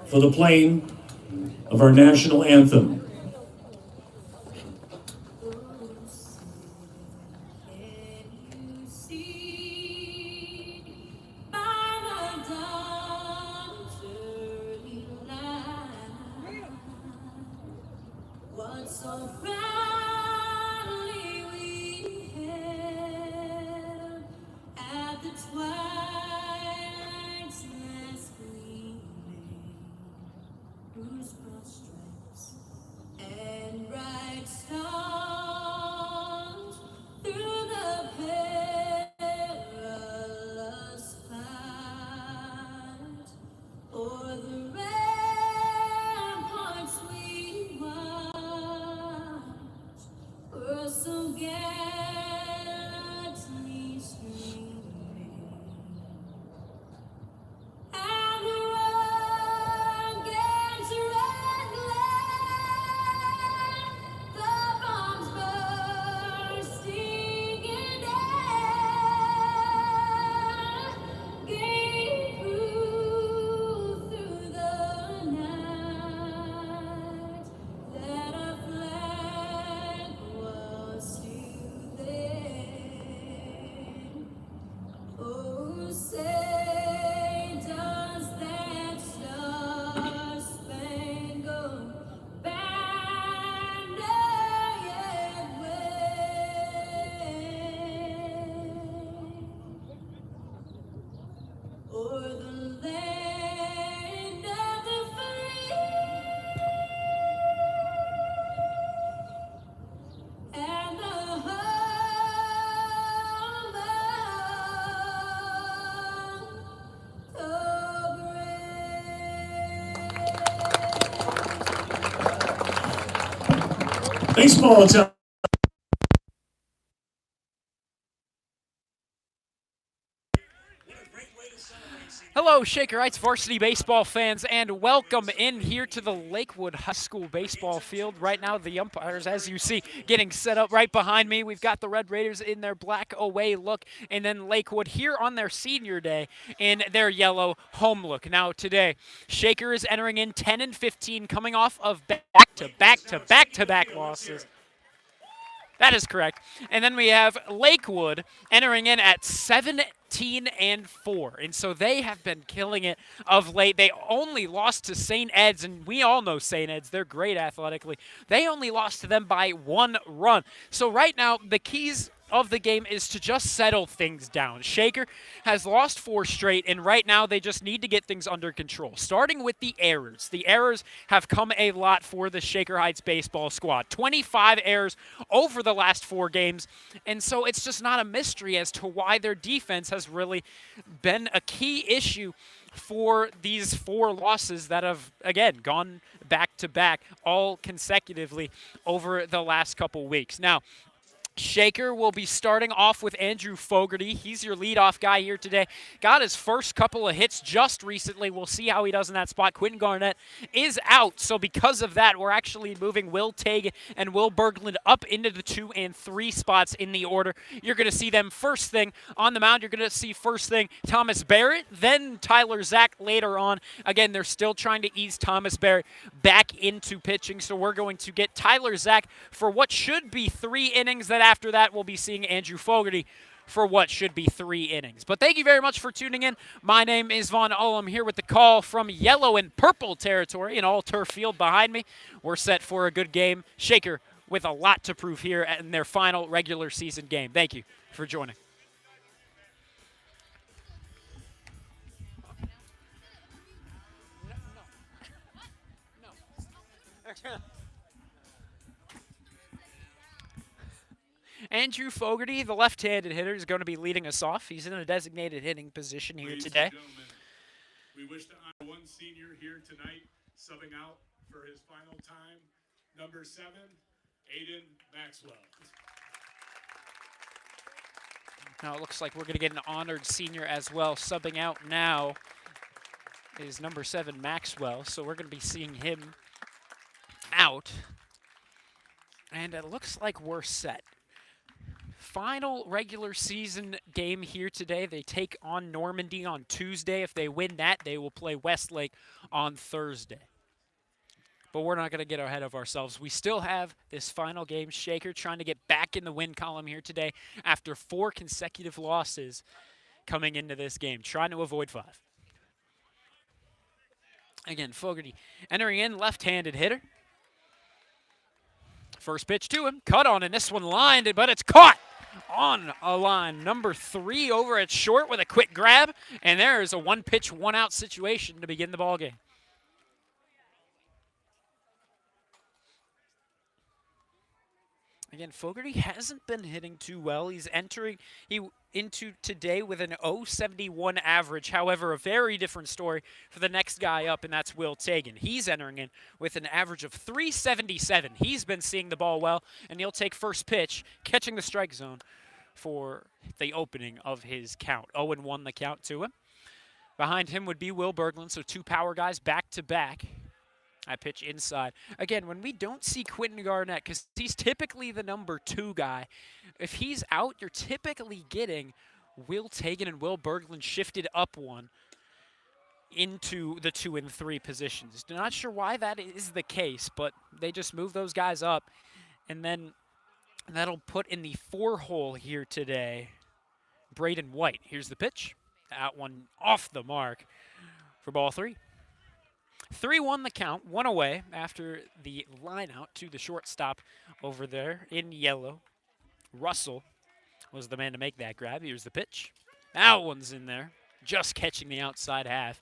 for the playing of our national anthem. So proudly we hailed at the twilight's last gleaming, whose broad stripes and bright stars through the perilous fight o'er the ramparts we watched were so gallantly streaming, and the rugged red glare, the bombs bursting in air, gave proof through the night that our flag was still there. Oh, say does that star-spangled banner yet wave o'er the land of the free and the home of the brave. Baseball time. Hello, Shakerites varsity baseball fans, and welcome in here to the Lakewood High School baseball field. Right now, the umpires, as you see, getting set up right behind me. We've got the Red Raiders in their black away look, and then Lakewood here on their senior day in their yellow home look. Now, today, Shaker is entering in 10-15, coming off of back-to-back losses. That is correct. And then we have Lakewood entering in at 17-4. And so they have been killing it of late. They only lost to St. Ed's, and we all know St. Ed's. They're great athletically. They only lost to them by 1 run. So right now, the keys of the game is to just settle things down. Shaker has lost 4 straight, and right now they just need to get things under control. Starting with the errors. The errors have come a lot for the Shaker Heights baseball squad. 25 errors over the last 4 games, and so it's just not a mystery as to why their defense has really been a key issue for these 4 losses that have, again, gone back-to-back all consecutively over the last couple weeks. Now, Shaker will be starting off with Andrew Fogarty. He's your leadoff guy here today. Got his first couple of hits just recently. We'll see how he does in that spot. Quentin Garnett is out, so because of that, we're actually moving Will Tague and Will Berglund up into the 2 and 3 spots in the order. You're going to see them first thing on the mound. You're going to see first thing Thomas Barrett, then Tyler Zach later on. Again, they're still trying to ease Thomas Barrett back into pitching, so we're going to get Tyler Zach for what should be 3 innings. That after that, we'll be seeing Andrew Fogarty for what should be 3 innings. But thank you very much for tuning in. My name is Vaughn Ullum here with the call from yellow and purple territory, an all-turf field behind me. We're set for a good game. Shaker with a lot to prove here in their final regular season game. Thank you for joining. Andrew Fogarty, the left-handed hitter, is going to be leading us off. He's in a designated hitting position here today. We wish to honor one senior here tonight, subbing out for his final time, number 7, Aiden Maxwell. Now it looks like we're going to get an honored senior as well. Subbing out now is number 7, Maxwell. So we're going to be seeing him out. And it looks like we're set. Final regular season game here today. They take on Normandy on Tuesday. If they win that, they will play Westlake on Thursday. But we're not going to get ahead of ourselves. We still have this final game. Shaker trying to get back in the win column here today after 4 consecutive losses coming into this game, trying to avoid 5. Again, Fogarty entering in, left-handed hitter. First pitch to him, cut on, and this one lined, but it's caught on a line. Number 3 over at short with a quick grab, and there is a 1-pitch, 1-out situation to begin the ball game. Again, Fogarty hasn't been hitting too well. He's entering into today with an 0.71 average. However, a very different story for the next guy up, and that's Will Tagan. He's entering in with an average of 3.77. He's been seeing the ball well, and he'll take first pitch, catching the strike zone for the opening of his count. 0-1 the count to him. Behind him would be Will Berglund, so 2 power guys back-to-back. I pitch inside. Again, when we don't see Quentin Garnett, because he's typically the number 2 guy, if he's out, you're typically getting Will Tagan and Will Berglund shifted up 1 into the 2 and 3 positions. Not sure why that is the case, but they just move those guys up, and then that'll put in the 4 hole here today Braden White. Here's the pitch. That one off the mark for ball 3. 3-1 the count, 1 away after the line out to the shortstop over there in yellow. Russell was the man to make that grab. Here's the pitch. That one's in there, just catching the outside half.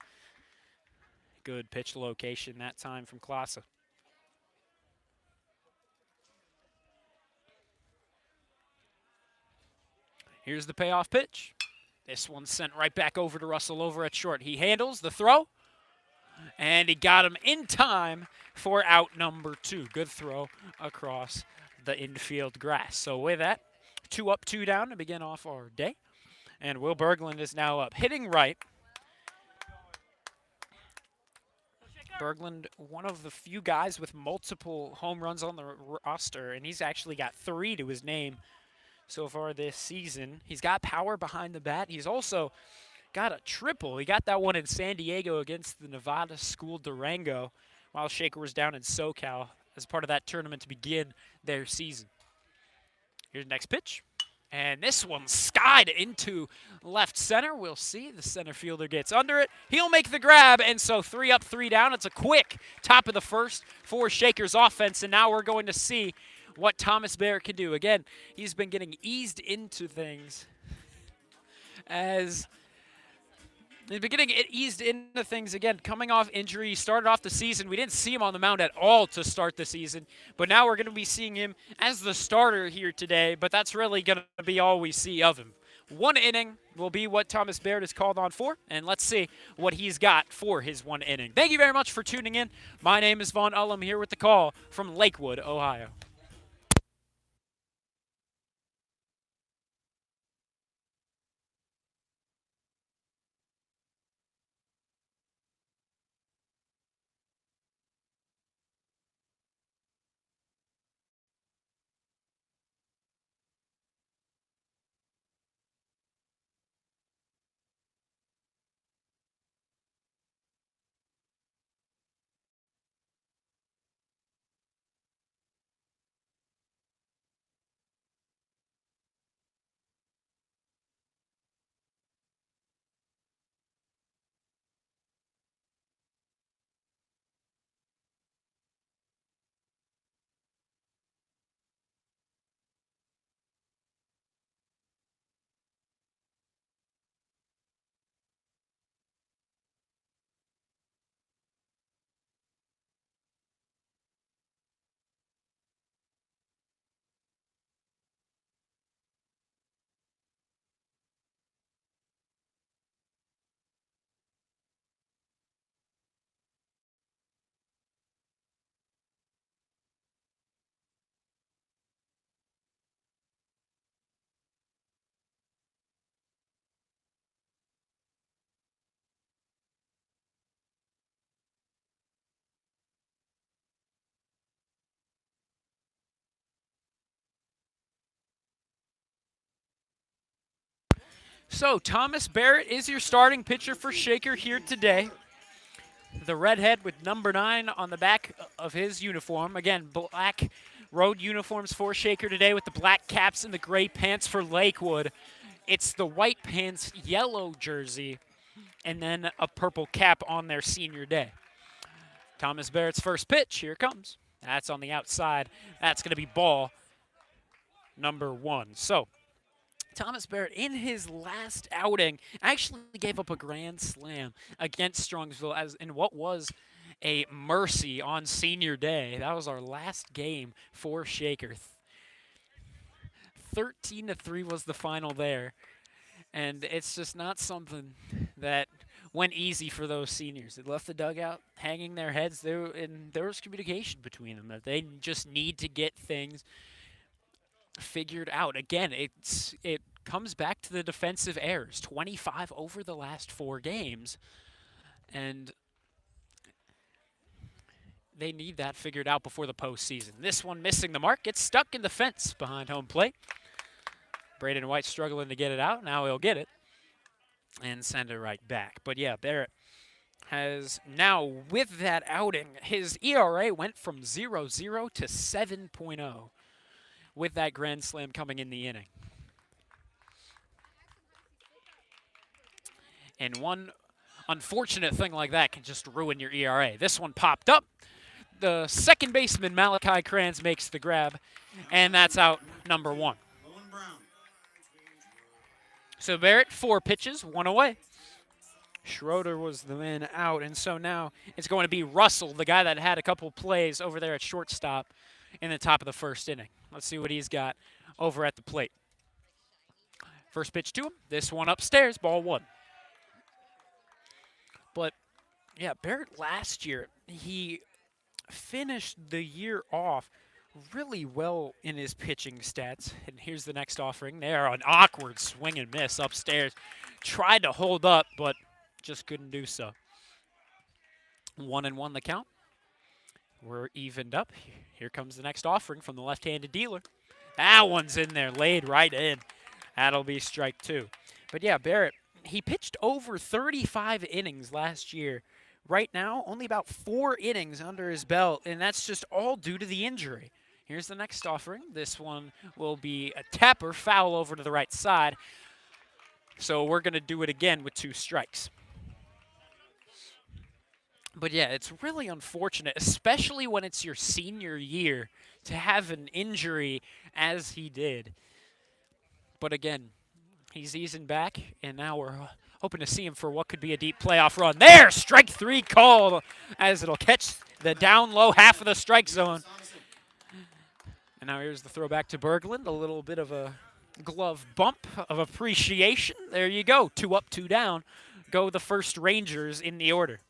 Good pitch location that time from Klasa. Here's the payoff pitch. This one's sent right back over to Russell over at short. He handles the throw. And he got him in time for out number 2. Good throw across the infield grass. So with that, 2 up, 2 down to begin off our day. And Will Berglund is now up, hitting right. Berglund, one of the few guys with multiple home runs on the roster, and he's actually got 3 to his name so far this season. He's got power behind the bat. He's also got a triple. He got that one in San Diego against the Nevada School Durango while Shaker was down in SoCal as part of that tournament to begin their season. Here's the next pitch. And this one skied into left center. We'll see. The center fielder gets under it. He'll make the grab, and so 3 up, 3 down. It's a quick top of the first for Shaker's offense, and now we're going to see what Thomas Barrett can do. Again, he's been getting eased into things as he's been getting eased into things again, coming off injury. He started off the season. We didn't see him on the mound at all to start the season, but now we're going to be seeing him as the starter here today, but that's really going to be all we see of him. 1 inning will be what Thomas Barrett is called on for, and let's see what he's got for his 1 inning. Thank you very much for tuning in. My name is Vaughn Ullum here with the call from Lakewood, Ohio. So Thomas Barrett is your starting pitcher for Shaker here today. The redhead with number 9 on the back of his uniform. Again, black road uniforms for Shaker today with the black caps and the gray pants for Lakewood. It's the white pants, yellow jersey, and then a purple cap on their senior day. Thomas Barrett's first pitch, here it comes. That's on the outside. That's going to be ball number 1. So Thomas Barrett, in his last outing, actually gave up a grand slam against Strongsville as in what was a mercy on senior day. That was our last game for Shaker. 13-3 was the final there. And it's just not something that went easy for those seniors. It left the dugout hanging their heads. And there was communication between them that they just need to get things figured out. Again, it comes back to the defensive errors. 25 over the last 4 games. And they need that figured out before the postseason. This one missing the mark. Gets stuck in the fence behind home plate. Braden White struggling to get it out. Now he'll get it and send it right back. But yeah, Barrett has now, with that outing, his ERA went from 0-0 to 7.0 with that grand slam coming in the inning. And one unfortunate thing like that can just ruin your ERA. This one popped up. The second baseman, Malachi Kranz, makes the grab, and that's out number 1. So Barrett, 4 pitches, 1 away. Schroeder was the man out, and so now it's going to be Russell, the guy that had a couple plays over there at shortstop in the top of the first inning. Let's see what he's got over at the plate. First pitch to him. This one upstairs, ball 1. But, yeah, Barrett last year, he finished the year off really well in his pitching stats. And here's the next offering. There, an awkward swing and miss upstairs. Tried to hold up, but just couldn't do so. 1-1 the count. We're evened up. Here comes the next offering from the left-handed dealer. That one's in there, laid right in. That'll be strike 2. But yeah, Barrett, he pitched over 35 innings last year. Right now, only about 4 innings under his belt, and that's just all due to the injury. Here's the next offering. This one will be a tapper, foul over to the right side. So we're going to do it again with 2 strikes. But yeah, it's really unfortunate, especially when it's your senior year, to have an injury as he did. But again, he's easing back, and now we're hoping to see him for what could be a deep playoff run. There, strike 3 called as it'll catch the down low half of the strike zone. And now here's the throw back to Berglund, a little bit of a glove bump of appreciation. There you go, 2 up, 2 down. Go the first Rangers in the order.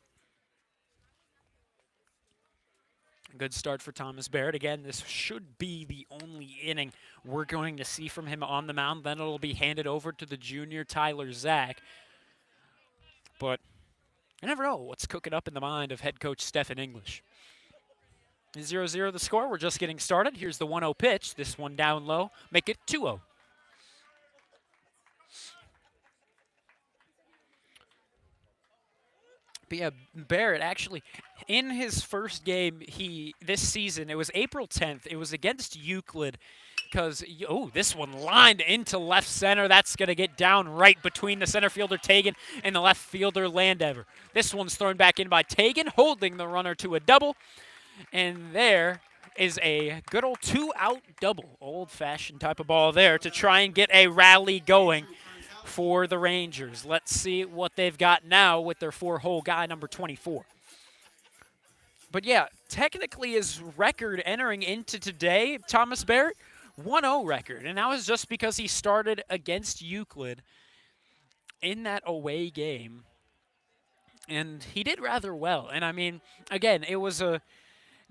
Good start for Thomas Barrett. Again, this should be the only inning we're going to see from him on the mound. Then it'll be handed over to the junior Tyler Zach. But you never know what's cooking up in the mind of head coach Stephen English. 0-0 the score. We're just getting started. Here's the 1-0 pitch. This one down low. Make it 2-0. But yeah, Barrett actually, in his first game this season, it was April 10th. It was against Euclid because, this one lined into left center. That's going to get down right between the center fielder, Tegan, and the left fielder, Landever. This one's thrown back in by Tegan, holding the runner to a double. And there is a good old 2-out double, old-fashioned type of ball there to try and get a rally going for the Rangers. Let's see what they've got now with their 4-hole guy, number 24. But yeah, technically his record entering into today, Thomas Barrett, 1-0 record. And that was just because he started against Euclid in that away game. And he did rather well. And I mean, again, it was a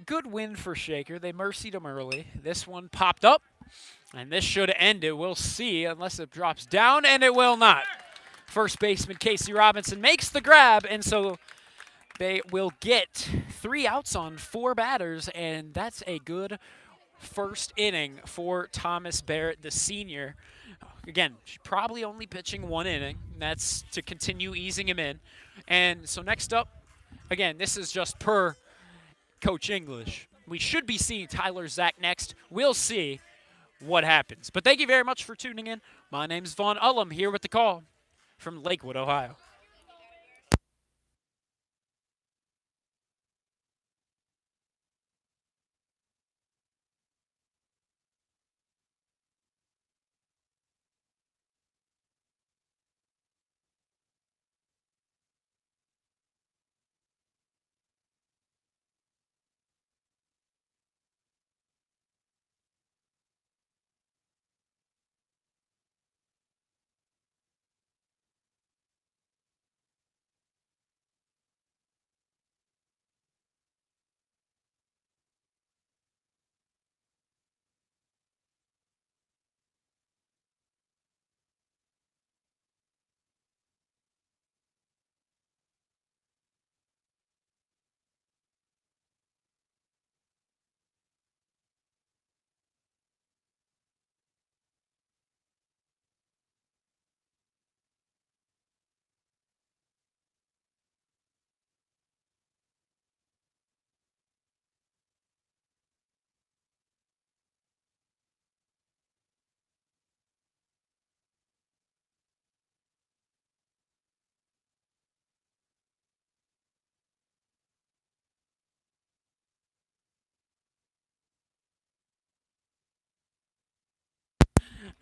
good win for Shaker. They mercied him early. This one popped up. And this should end it. We'll see, unless it drops down, and it will not. First baseman Casey Robinson makes the grab, and so they will get 3 outs on 4 batters, and that's a good first inning for Thomas Barrett, the senior. again, probably only pitching 1 inning. That's to continue easing him in. And so next up, again, this is just per Coach English. We should be seeing Tyler Zach next. We'll see what happens. But thank you very much for tuning in. My name's Vaughn Ullum here with the call from Lakewood, Ohio.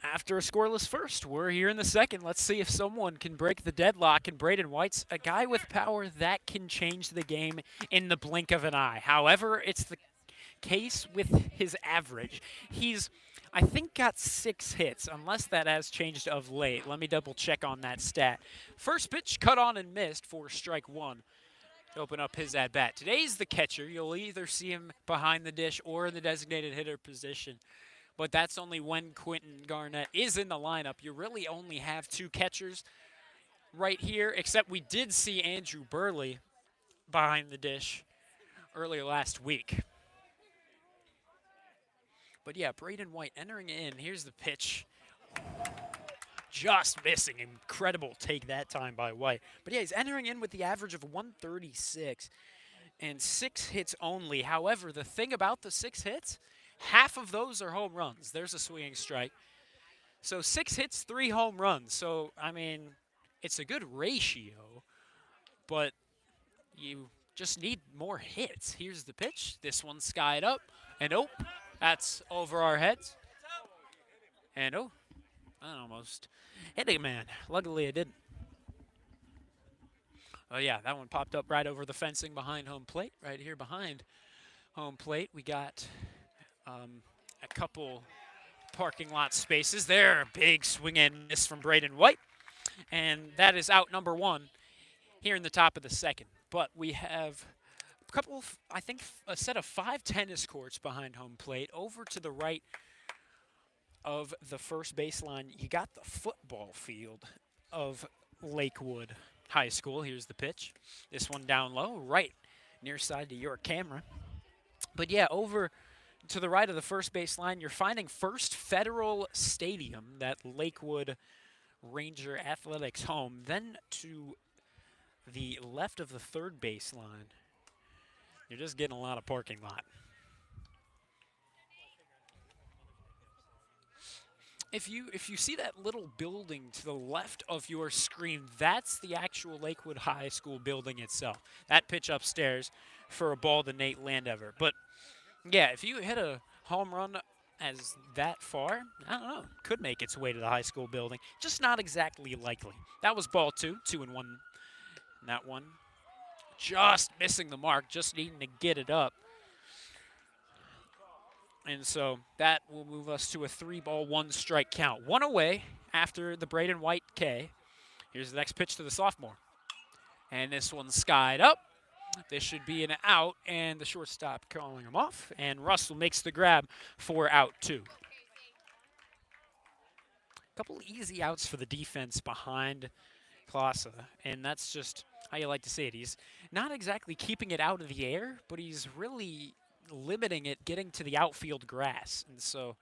After a scoreless first, we're here in the second. Let's see if someone can break the deadlock. And Braden White's a guy with power that can change the game in the blink of an eye. However, it's the case with his average. He's, I think, got 6 hits, unless that has changed of late. Let me double check on that stat. First pitch cut on and missed for strike 1 to open up his at bat. Today's the catcher. You'll either see him behind the dish or in the designated hitter position. But that's only when Quentin Garnett is in the lineup. You really only have 2 catchers right here, except we did see Andrew Burley behind the dish earlier last week. But yeah, Braden White entering in. Here's the pitch. Just missing. Incredible take that time by White. But yeah, he's entering in with the average of 136 and 6 hits only. However, the thing about the 6 hits, half of those are home runs. There's a swinging strike. So 6 hits, 3 home runs. So, I mean, it's a good ratio, but you just need more hits. Here's the pitch. This one's skied up. And oh, that's over our heads. And oh, I almost hit a man. Luckily, I didn't. Oh, yeah, that one popped up right over the fencing behind home plate. Right here behind home plate, we got a couple parking lot spaces there. Big swing and miss from Braden White. And that is out number 1 here in the top of the second. But we have a couple, I think, a set of 5 tennis courts behind home plate. Over to the right of the first baseline, you got the football field of Lakewood High School. Here's the pitch. This one down low, right near side to your camera. But yeah, over to the right of the first baseline, you're finding First Federal Stadium, that Lakewood Ranger Athletics home. Then to the left of the third baseline, you're just getting a lot of parking lot. If you see that little building to the left of your screen, that's the actual Lakewood High School building itself. That pitch upstairs for a ball to Nate Landever. But yeah, if you hit a home run as that far, I don't know, could make its way to the high school building. Just not exactly likely. That was ball 2, 2-1. And that one just missing the mark, just needing to get it up. And so that will move us to a 3-ball, 1-strike count. 1 away after the Braden White K. Here's the next pitch to the sophomore. And this one's skied up. This should be an out, and the shortstop calling him off. And Russell makes the grab for out 2. A couple easy outs for the defense behind Klasa, and that's just how you like to see it. He's not exactly keeping it out of the air, but he's really limiting it getting to the outfield grass. And so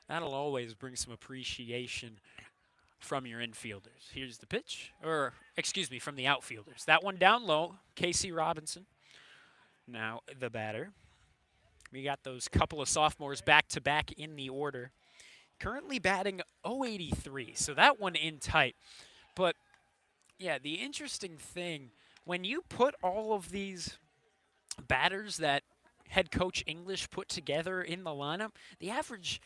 That'll always bring some appreciation from your infielders. Here's the pitch, or excuse me, from the outfielders. That one down low, Casey Robinson. Now the batter. We got those couple of sophomores back to back in the order. Currently batting 083, so that one in tight. But yeah, the interesting thing, when you put all of these batters that head coach English put together in the lineup, the average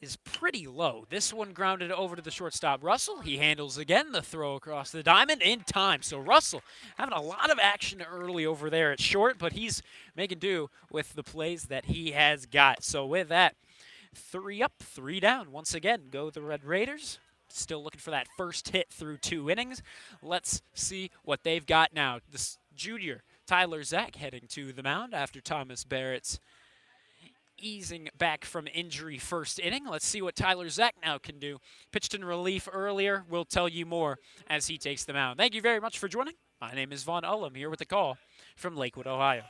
is pretty low. This one grounded over to the shortstop, Russell. He handles again the throw across the diamond in time. So Russell having a lot of action early over there at short, but he's making do with the plays that he has got. So with that, 3 up, 3 down. Once again, go the Red Raiders. Still looking for that first hit through 2 innings. Let's see what they've got now. This junior, Tyler Zach, heading to the mound after Thomas Barrett's easing back from injury first inning. Let's see what Tyler Zach now can do. Pitched in relief earlier. We'll tell you more as he takes the mound. Thank you very much for joining. My name is Vaughn Ullum here with the call from Lakewood, Ohio.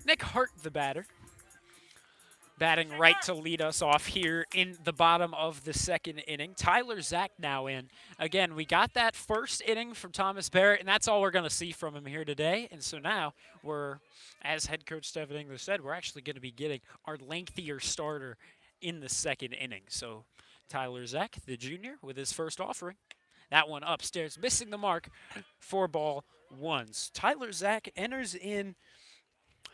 Nick Hart, the batter, batting right to lead us off here in the bottom of the second inning. Tyler Zach now in. Again, we got that first inning from Thomas Barrett, and that's all we're going to see from him here today. And so now we're, as head coach Stephen English said, we're actually going to be getting our lengthier starter in the second inning. So Tyler Zach, the junior, with his first offering. That one upstairs, missing the mark for ball ones. Tyler Zach enters in,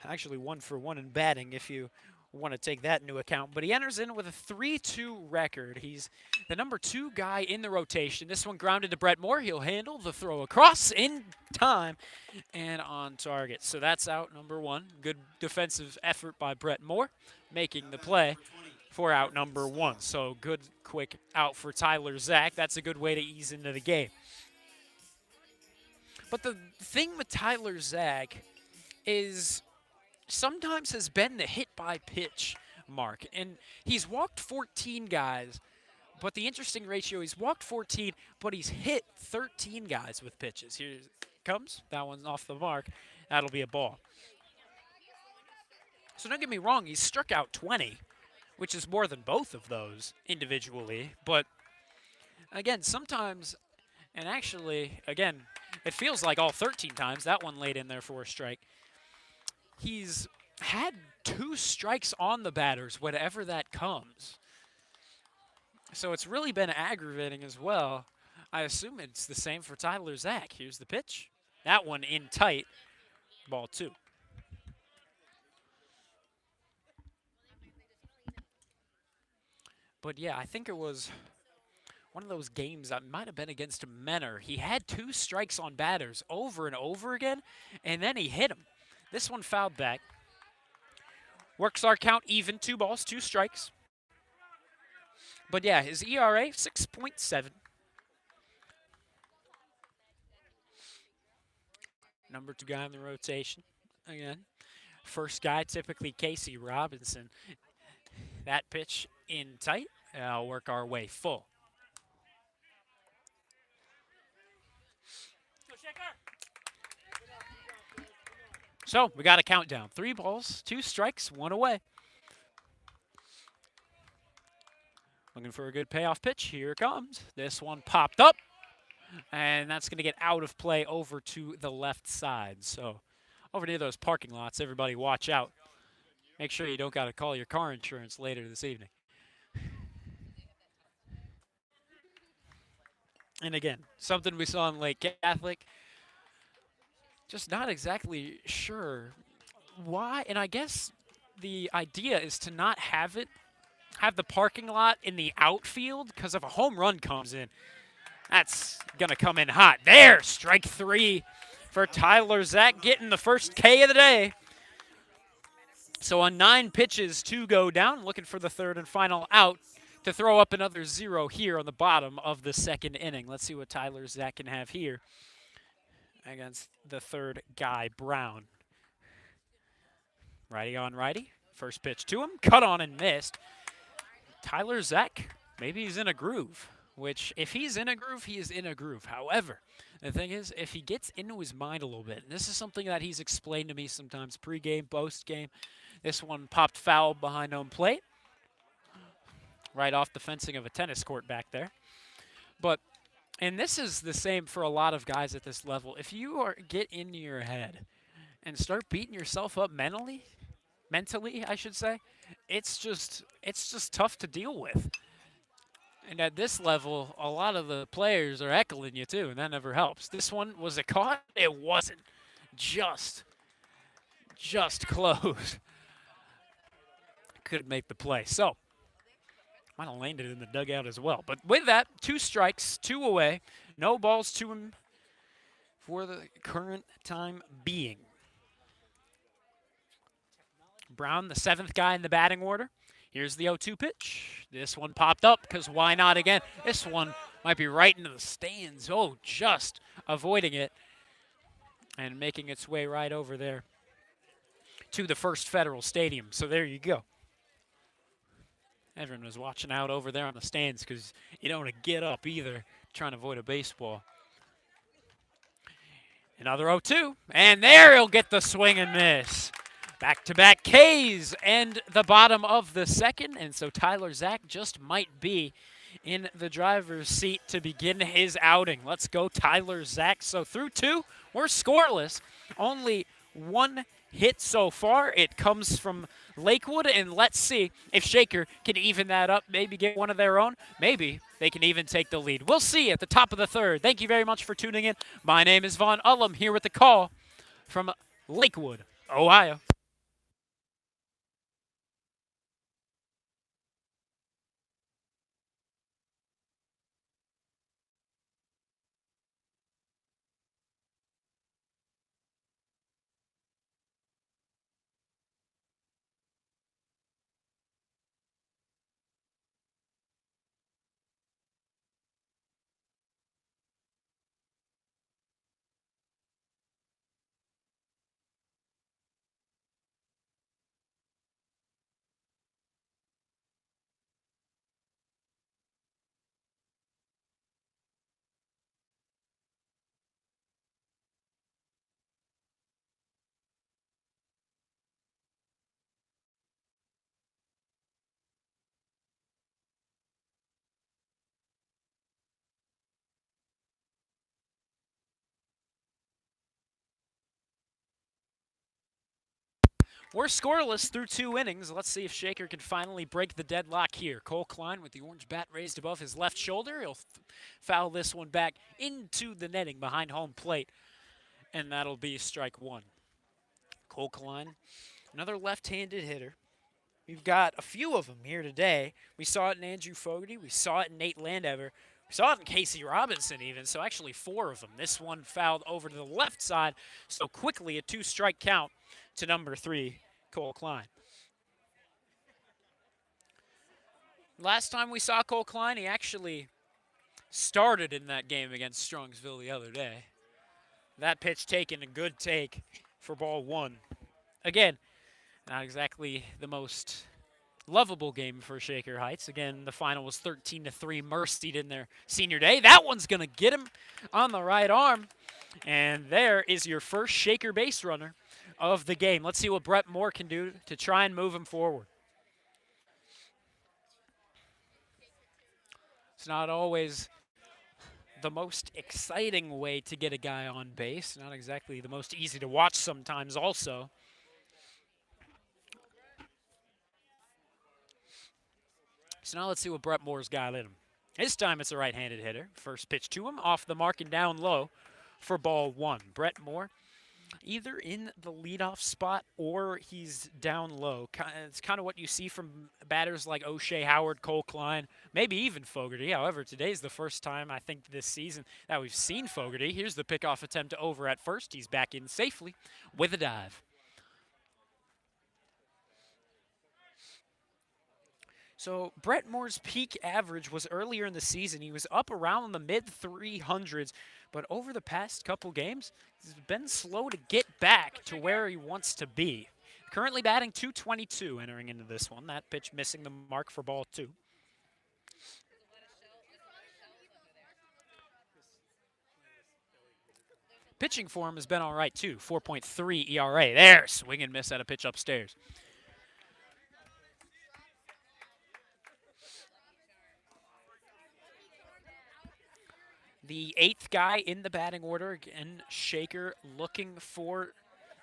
actually 1-for-1 in batting if you want to take that into account. But he enters in with a 3-2 record. He's the number 2 guy in the rotation. This one grounded to Brett Moore. He'll handle the throw across in time and on target. So that's out number 1. Good defensive effort by Brett Moore, making the play for out number 1. So good, quick out for Tyler Zach. That's a good way to ease into the game. But the thing with Tyler Zach is sometimes has been the hit by pitch mark. And he's walked 14 guys, but the interesting ratio, he's walked 14, but he's hit 13 guys with pitches. Here it comes. That one's off the mark. That'll be a ball. So don't get me wrong, he's struck out 20, which is more than both of those individually. But again, sometimes, and actually, again, it feels like all 13 times. That one laid in there for a strike. He's had 2 strikes on the batters whenever that comes. So it's really been aggravating as well. I assume it's the same for Tyler Zach. Here's the pitch. That one in tight. Ball 2. But yeah, I think it was one of those games that might have been against Menor. He had 2 strikes on batters over and over again, and then he hit him. This one fouled back. Works our count even, 2 balls, 2 strikes. But yeah, his ERA, 6.7. Number 2 guy in the rotation. Again, first guy, typically Casey Robinson. That pitch in tight. I'll work our way full. So we got a countdown. 3 balls, 2 strikes, 1 away. Looking for a good payoff pitch. Here it comes. This one popped up, and that's going to get out of play over to the left side. So over near those parking lots, everybody watch out. Make sure you don't got to call your car insurance later this evening. And again, something we saw in Lake Catholic, just not exactly sure why. And I guess the idea is to not have the parking lot in the outfield, because if a home run comes in, that's going to come in hot. There, strike 3 for Tyler Zach, getting the first K of the day. So on 9 pitches to go down, looking for the third and final out to throw up another 0 here on the bottom of the second inning. Let's see what Tyler Zach can have here against the third guy, Brown. Righty on righty. First pitch to him. Cut on and missed. Tyler Zach, maybe he's in a groove, which if he's in a groove, he is in a groove. However, the thing is, if he gets into his mind a little bit, and this is something that he's explained to me sometimes pregame, postgame. This one popped foul behind home plate, right off the fencing of a tennis court back there. And this is the same for a lot of guys at this level. If you get into your head and start beating yourself up mentally, I should say, it's just tough to deal with. And at this level, a lot of the players are heckling you too, and that never helps. This one, was it caught? It wasn't. Just close. Couldn't make the play. So, might have landed in the dugout as well. But with that, 2 strikes, 2 away. No balls to him for the current time being. Brown, the 7th guy in the batting order. Here's the 0-2 pitch. This one popped up because why not again? This one might be right into the stands. Oh, just avoiding it and making its way right over there to the First Federal Stadium. So there you go. Everyone was watching out over there on the stands because you don't want to get up either trying to avoid a baseball. Another 0-2, and there he'll get the swing and miss. Back-to-back Ks and the bottom of the second, and so Tyler Zach just might be in the driver's seat to begin his outing. Let's go, Tyler Zach. So through 2, we're scoreless. Only 1 hit so far. It comes from Lakewood, and let's see if Shaker can even that up, maybe get one of their own. Maybe they can even take the lead. We'll see at the top of the 3rd. Thank you very much for tuning in. My name is Vaughn Ullum here with the call from Lakewood, Ohio. We're scoreless through 2 innings. Let's see if Shaker can finally break the deadlock here. Cole Klein with the orange bat raised above his left shoulder. He'll foul this one back into the netting behind home plate, and that'll be strike 1. Cole Klein, another left-handed hitter. We've got a few of them here today. We saw it in Andrew Fogarty. We saw it in Nate Landever. We saw it in Casey Robinson even, so actually 4 of them. This one fouled over to the left side, so quickly a 2-strike count to number 3, Cole Klein. Last time we saw Cole Klein, he actually started in that game against Strongsville the other day. That pitch taken, a good take for ball 1. Again, not exactly the most lovable game for Shaker Heights. Again, the final was 13-3, Mercied in their senior day. That one's going to get him on the right arm. And there is your first Shaker base runner of the game. Let's see what Brett Moore can do to try and move him forward. It's not always the most exciting way to get a guy on base. Not exactly the most easy to watch sometimes also. So now let's see what Brett Moore's got in him. This time it's a right-handed hitter. First pitch to him, off the mark and down low for ball one. Brett Moore either in the leadoff spot or he's down low. It's kind of what you see from batters like O'Shea Howard, Cole Klein, maybe even Fogarty. However, today's the first time I think this season that we've seen Fogarty. Here's the pickoff attempt over at first. He's back in safely with a dive. So Brett Moore's peak average was earlier in the season. He was up around the mid 300s, but over the past couple games, he's been slow to get back to where he wants to be. Currently batting .222 entering into this one. That pitch missing the mark for ball two. Pitching form has been all right too. 4.3 ERA. There, swing and miss at a pitch upstairs. The eighth guy in the batting order, again, Shaker looking for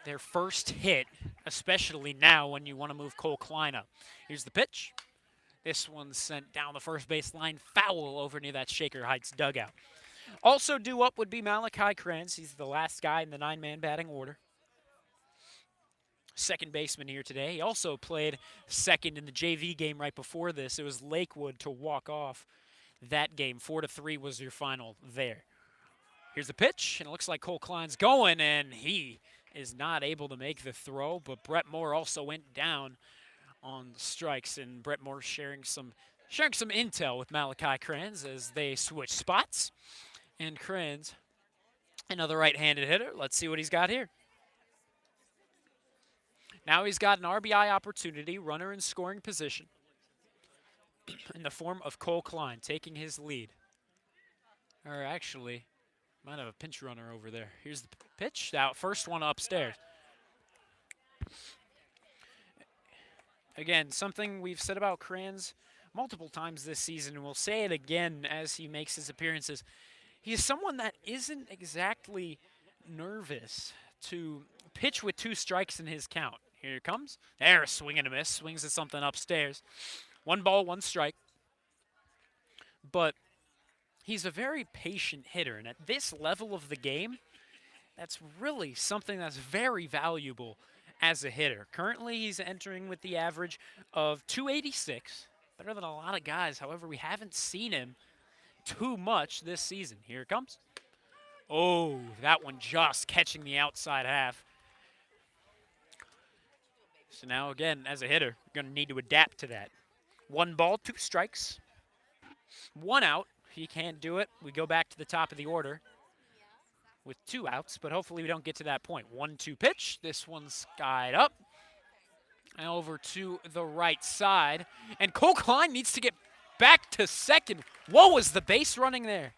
their first hit, especially now when you want to move Cole Klein up. Here's the pitch. This one's sent down the first base line, foul over near that Shaker Heights dugout. Also due up would be Malachi Kranz. He's the last guy in the nine-man batting order. Second baseman here today. He also played second in the JV game right before this. It was Lakewood to walk off that game. 4-3 was your final there. Here's the pitch, and it looks like Cole Klein's going, and he is not able to make the throw, but Brett Moore also went down on strikes, and Brett Moore sharing some intel with Malachi Kranz as they switch spots. And Kranz, another right-handed hitter. Let's see what he's got here. Now he's got an RBI opportunity, runner in scoring position, in the form of Cole Klein taking his lead. Or actually, might have a pinch runner over there. Here's the pitch. Out first one upstairs. Again, something we've said about Kranz multiple times this season, and we'll say it again as he makes his appearances. He's someone that isn't exactly nervous to pitch with 2 strikes in his count. Here it comes. There, a swing and a miss. Swings at something upstairs. 1 ball, 1 strike. But he's a very patient hitter, and at this level of the game, that's really something that's very valuable as a hitter. Currently, he's entering with the average of .286, better than a lot of guys. However, we haven't seen him too much this season. Here it comes. Oh, that one just catching the outside half. So now, again, as a hitter, you're going to need to adapt to that. 1 ball, 2 strikes. 1 out. If he can't do it, we go back to the top of the order with 2 outs, but hopefully we don't get to that point. 1-2 pitch. This one's skied up. And over to the right side. And Cole Klein needs to get back to second. What was the base running there?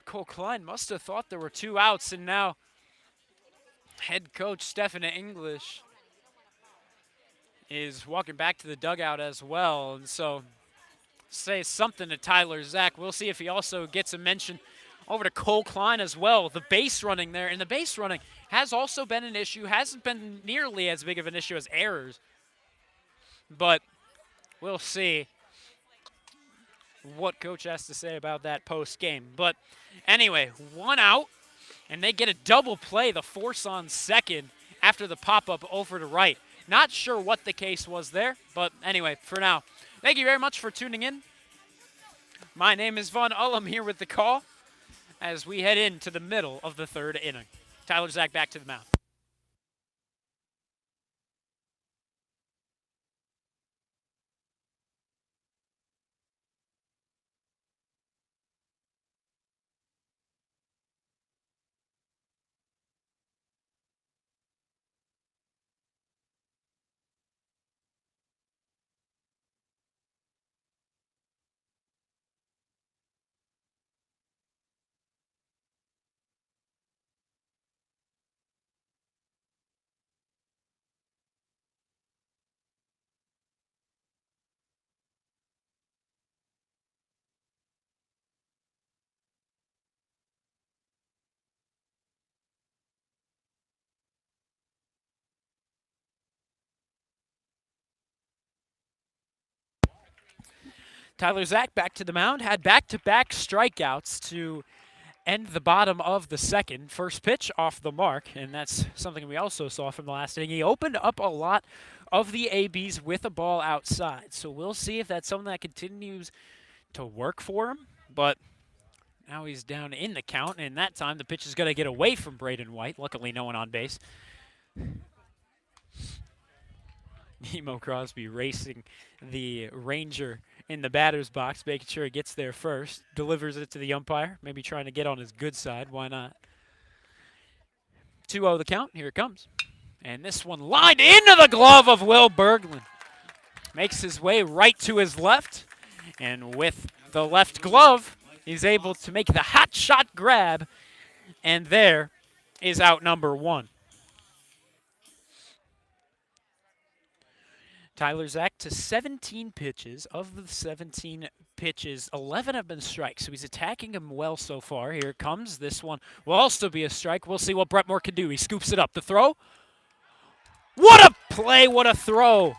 Cole Klein must have thought there were 2 outs, and now head coach Stephen English is walking back to the dugout as well. And so say something to Tyler Zach. We'll see if he also gets a mention over to Cole Klein as well. The base running there, and the base running has also been an issue. Hasn't been nearly as big of an issue as errors, but we'll see what coach has to say about that post game. But anyway, 1 out, and they get a double play, the force on second after the pop-up over to right. Not sure what the case was there, but anyway, for now, thank you very much for tuning in. My name is Von Ullum here with the call as we head into the middle of the 3rd inning. Tyler Zach back to the mound. Tyler Zach back to the mound, had back-to-back strikeouts to end the bottom of the second. First pitch off the mark, and that's something we also saw from the last inning. He opened up a lot of the ABs with a ball outside, so we'll see if that's something that continues to work for him, but now he's down in the count, and that time the pitch is going to get away from Braden White. Luckily, no one on base. Nemo Crosby racing the Ranger in the batter's box, making sure he gets there first, delivers it to the umpire, maybe trying to get on his good side. Why not? 2-0 the count. Here it comes. And this one lined into the glove of Will Berglund. Makes his way right to his left, and with the left glove, he's able to make the hot shot grab, and there is out number one. Tyler Zach to 17 pitches. Of the 17 pitches, 11 have been strikes, so he's attacking him well so far. Here it comes. This one will also be a strike. We'll see what Brett Moore can do. He scoops it up. The throw. What a play. What a throw.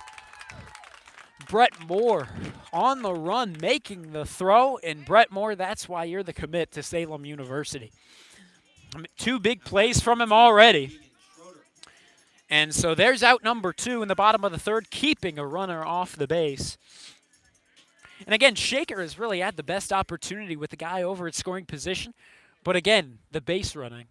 Brett Moore on the run making the throw, and Brett Moore, that's why you're the commit to Salem University. 2 big plays from him already. And so there's out number 2 in the bottom of the third, keeping a runner off the base. And again, Shaker has really had the best opportunity with the guy over at scoring position. But again, the base running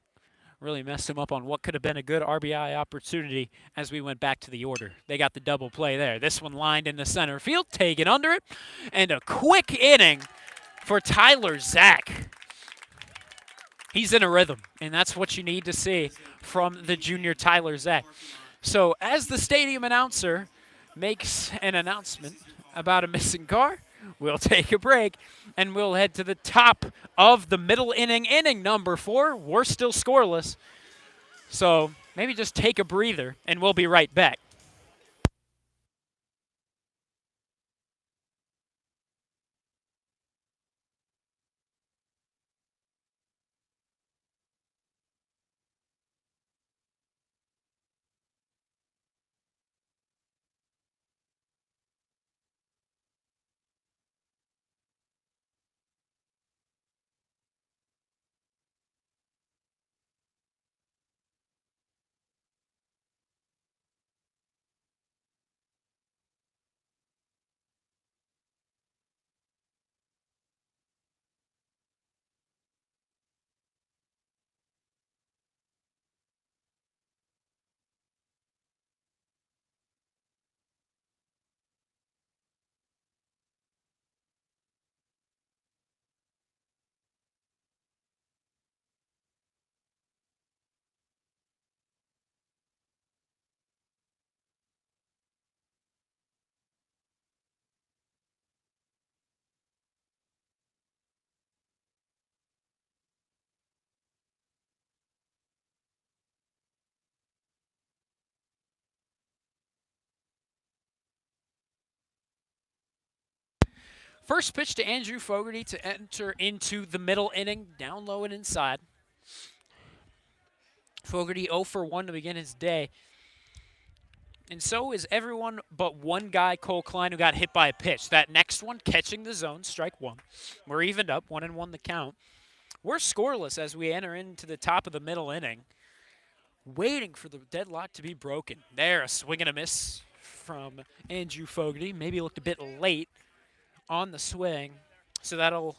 really messed him up on what could have been a good RBI opportunity as we went back to the order. They got the double play there. This one lined into center field, taken under it. And a quick inning for Tyler Zach. He's in a rhythm, and that's what you need to see from the junior Tyler Zach. So as the stadium announcer makes an announcement about a missing car, we'll take a break, and we'll head to the top of the middle inning, inning number 4. We're still scoreless, so maybe just take a breather, and we'll be right back. First pitch to Andrew Fogarty to enter into the middle inning, down low and inside. Fogarty 0 for 1 to begin his day. And so is everyone but one guy, Cole Klein, who got hit by a pitch. That next one, catching the zone, strike 1. We're evened up, 1-1 the count. We're scoreless as we enter into the top of the middle inning, waiting for the deadlock to be broken. There, a swing and a miss from Andrew Fogarty. Maybe looked a bit late on the swing, so that'll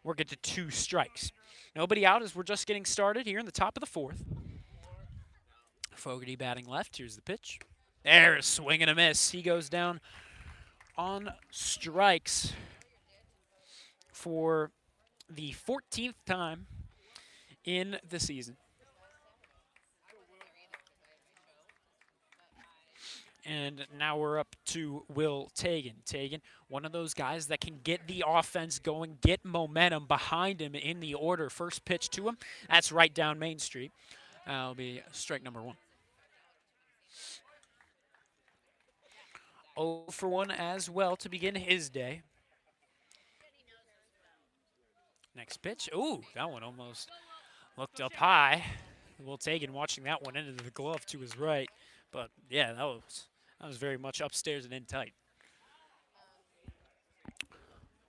work it to 2 strikes. Nobody out as we're just getting started here in the top of the 4th. Fogarty batting left. Here's the pitch. There, a swing and a miss. He goes down on strikes for the 14th time in the season. And now we're up to Will Tagan. Tagan, one of those guys that can get the offense going, get momentum behind him in the order. First pitch to him, that's right down Main Street. That'll be strike number 1. 0 for 1 as well to begin his day. Next pitch. Ooh, that one almost looked up high. Will Tagan watching that one into the glove to his right. But, yeah, that was very much upstairs and in tight.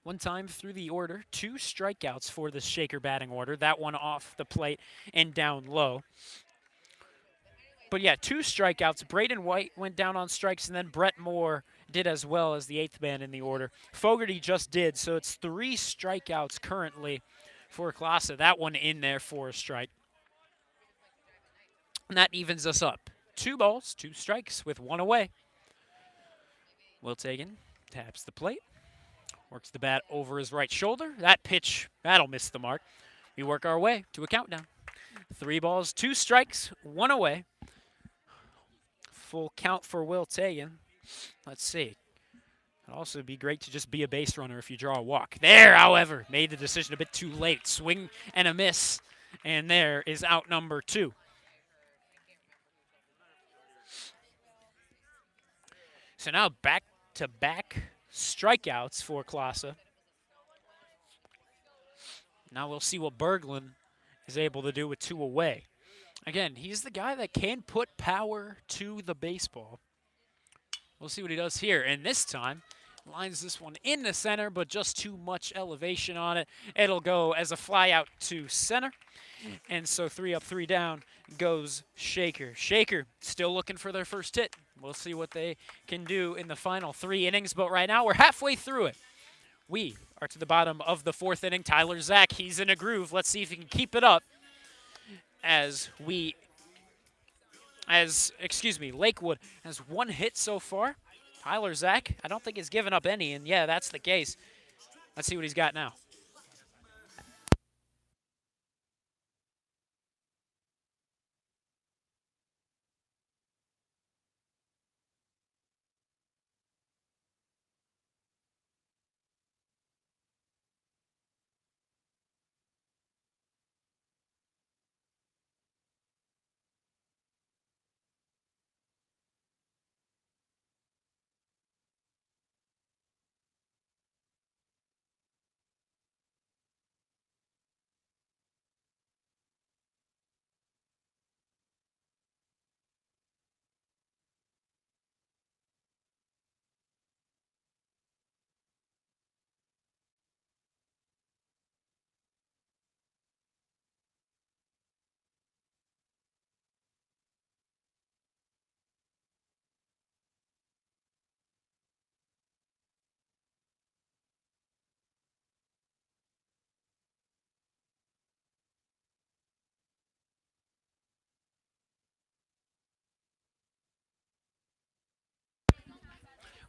One time through the order, 2 strikeouts for the Shaker batting order. That one off the plate and down low. But yeah, 2 strikeouts. Braden White went down on strikes, and then Brett Moore did as well as the 8th man in the order. Fogarty just did, so it's 3 strikeouts currently for Klasa. That one in there for a strike. And that evens us up. 2 balls, 2 strikes with 1 away. Wiltagen taps the plate, works the bat over his right shoulder. That pitch, that'll miss the mark. We work our way to a countdown. 3 balls, 2 strikes, 1 away. Full count for Wiltagen. Let's see. It'd also be great to just be a base runner if you draw a walk. There, however, made the decision a bit too late. Swing and a miss, and there is out number 2. So now back-to-back strikeouts for Klasa. Now we'll see what Berglund is able to do with 2 away. Again, he's the guy that can put power to the baseball. We'll see what he does here. And this time, lines this one in the center, but just too much elevation on it. It'll go as a fly out to center. And so 3 up, 3 down goes Shaker. Shaker still looking for their first hit. We'll see what they can do in the final 3 innings. But right now, we're halfway through it. We are to the bottom of the 4th inning. Tyler Zach, he's in a groove. Let's see if he can keep it up. Lakewood has 1 hit so far. Tyler Zach, I don't think he's given up any, and yeah, that's the case. Let's see what he's got now.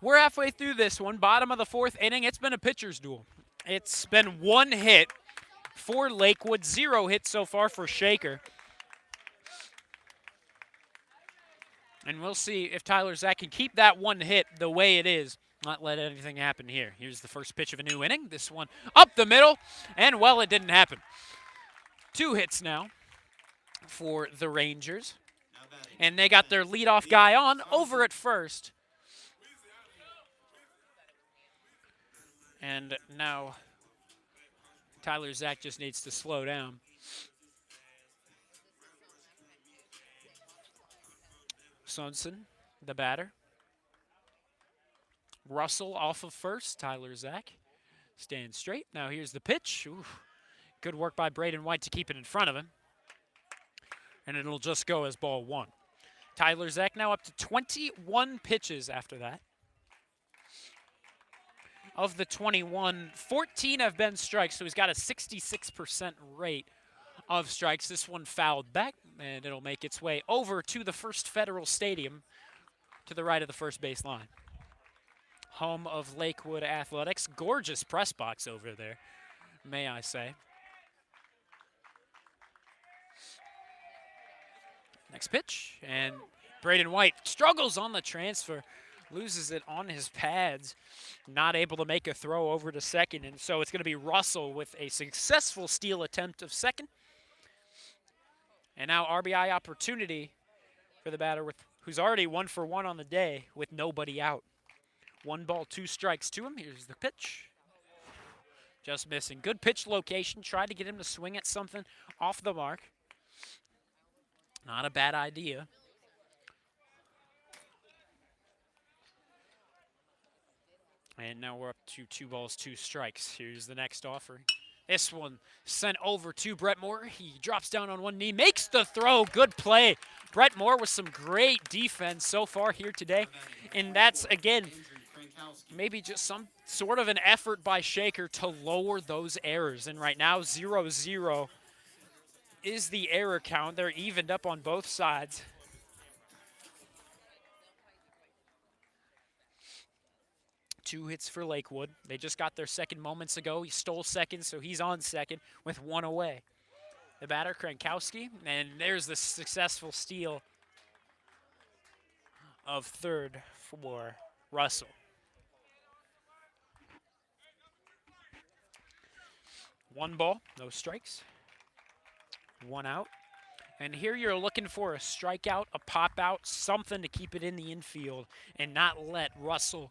We're halfway through this one, bottom of the 4th inning. It's been a pitcher's duel. It's been 1 hit for Lakewood, 0 hits so far for Shaker. And we'll see if Tyler Zach can keep that 1 hit the way it is, not let anything happen here. Here's the first pitch of a new inning. This one up the middle, and well, it didn't happen. 2 hits now for the Rangers. And they got their leadoff guy on over at first. And now Tyler Zach just needs to slow down. Sonson, the batter. Russell off of first. Tyler Zach staying straight. Now here's the pitch. Ooh, good work by Braden White to keep it in front of him. And it'll just go as ball 1. Tyler Zach now up to 21 pitches after that. Of the 21, 14 have been strikes, so he's got a 66% rate of strikes. This one fouled back, and it'll make its way over to the First Federal Stadium to the right of the first base line. Home of Lakewood Athletics. Gorgeous press box over there, may I say. Next pitch, and Braden White struggles on the transfer. Loses it on his pads, not able to make a throw over to second, and so it's going to be Russell with a successful steal attempt of second. And now RBI opportunity for the batter who's already 1 for 1 on the day with nobody out. 1 ball, 2 strikes to him. Here's the pitch. Just missing. Good pitch location. Tried to get him to swing at something off the mark. Not a bad idea. And now we're up to 2 balls, 2 strikes. Here's the next offering. This one sent over to Brett Moore. He drops down on one knee, makes the throw. Good play. Brett Moore with some great defense so far here today. And that's, again, maybe just some sort of an effort by Shaker to lower those errors. And right now, 0-0 is the error count. They're evened up on both sides. Two hits for Lakewood. They just got their second moments ago. He stole second, so he's on second with one away. The batter, Krankowski, and there's the successful steal of third for Russell. One ball, no strikes. One out. And here you're looking for a strikeout, a pop out, something to keep it in the infield and not let Russell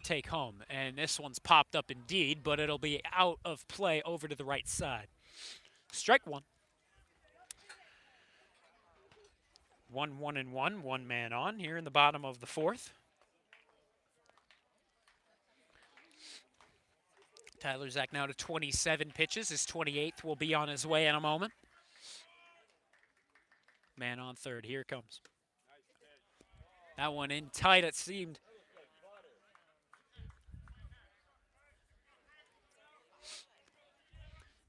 take home. And this one's popped up indeed, but it'll be out of play over to the right side. Strike one. 1-1-1, one man on here in the bottom of the fourth. Tyler Zach now to 27 pitches. His 28th will be on his way in a moment. Man on third. Here it comes. That one in tight, it seemed.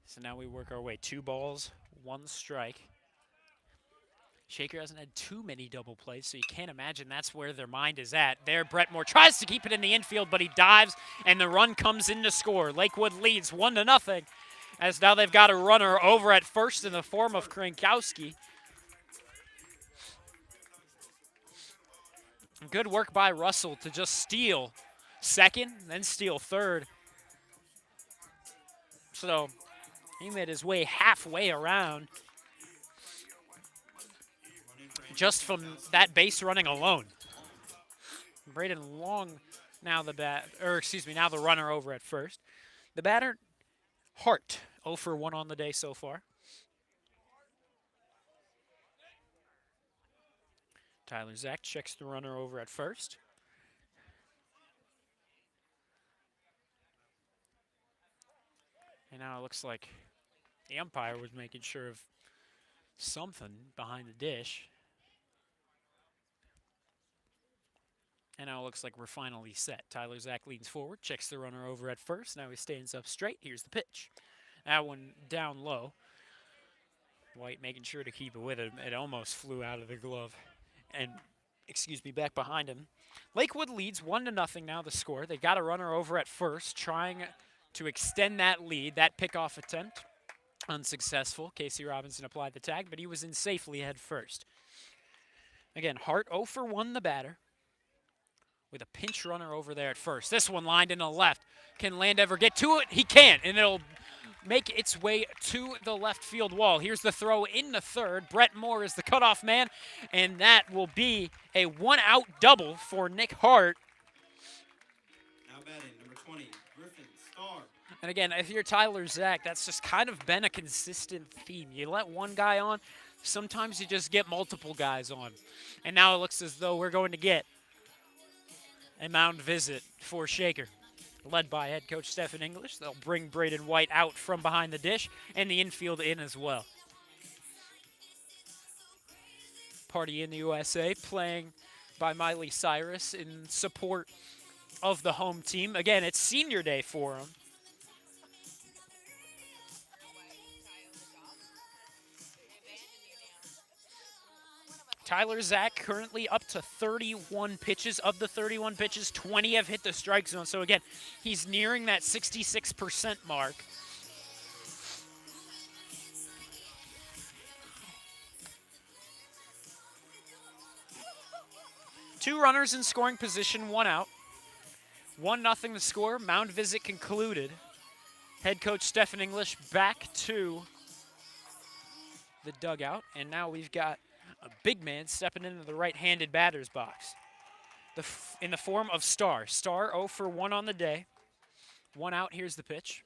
So now we work our way. 2 balls, 1 strike. Shaker hasn't had too many double plays, so you can't imagine that's where their mind is at. There, Brett Moore tries to keep it in the infield, but he dives, and the run comes in to score. Lakewood leads 1-0, as now they've got a runner over at first in the form of Krankowski. Good work by Russell to just steal second, then steal third. So he made his way halfway around just from that base running alone. Braden Long now now the runner over at first. The batter, Hart, 0 for 1 on the day so far. Tyler Zach checks the runner over at first. And now it looks like the umpire was making sure of something behind the dish. And now it looks like we're finally set. Tyler Zach leans forward, checks the runner over at first. Now he stands up straight. Here's the pitch. That one down low. White making sure to keep it with him. It almost flew out of the glove. And, back behind him. Lakewood leads 1-0 now the score. They got a runner over at first, trying to extend that lead. That pickoff attempt, unsuccessful. Casey Robinson applied the tag, but he was in safely head first. Again, Hart 0 for 1 the batter, with a pinch runner over there at first. This one lined in the left. Can Land ever get to it? He can, and it'll make its way to the left field wall. Here's the throw in the third. Brett Moore is the cutoff man, and that will be a 1-out double for Nick Hart. Now batting, number 20, Griffin Starr. And again, if you're Tyler Zach, that's just kind of been a consistent theme. You let one guy on, sometimes you just get multiple guys on. And now it looks as though we're going to get a mound visit for Shaker, led by head coach Stephen English. They'll bring Braden White out from behind the dish and the infield in as well. Party in the USA, playing by Miley Cyrus in support of the home team. Again, it's senior day for them. Tyler Zach currently up to 31 pitches. Of the 31 pitches, 20 have hit the strike zone. So again, he's nearing that 66% mark. Two runners in scoring position, 1 out. 1-0 the score. Mound visit concluded. Head coach Stephen English back to the dugout. And now we've got a big man stepping into the right-handed batter's box. In the form of Starr. Starr 0 for 1 on the day. 1 out, here's the pitch.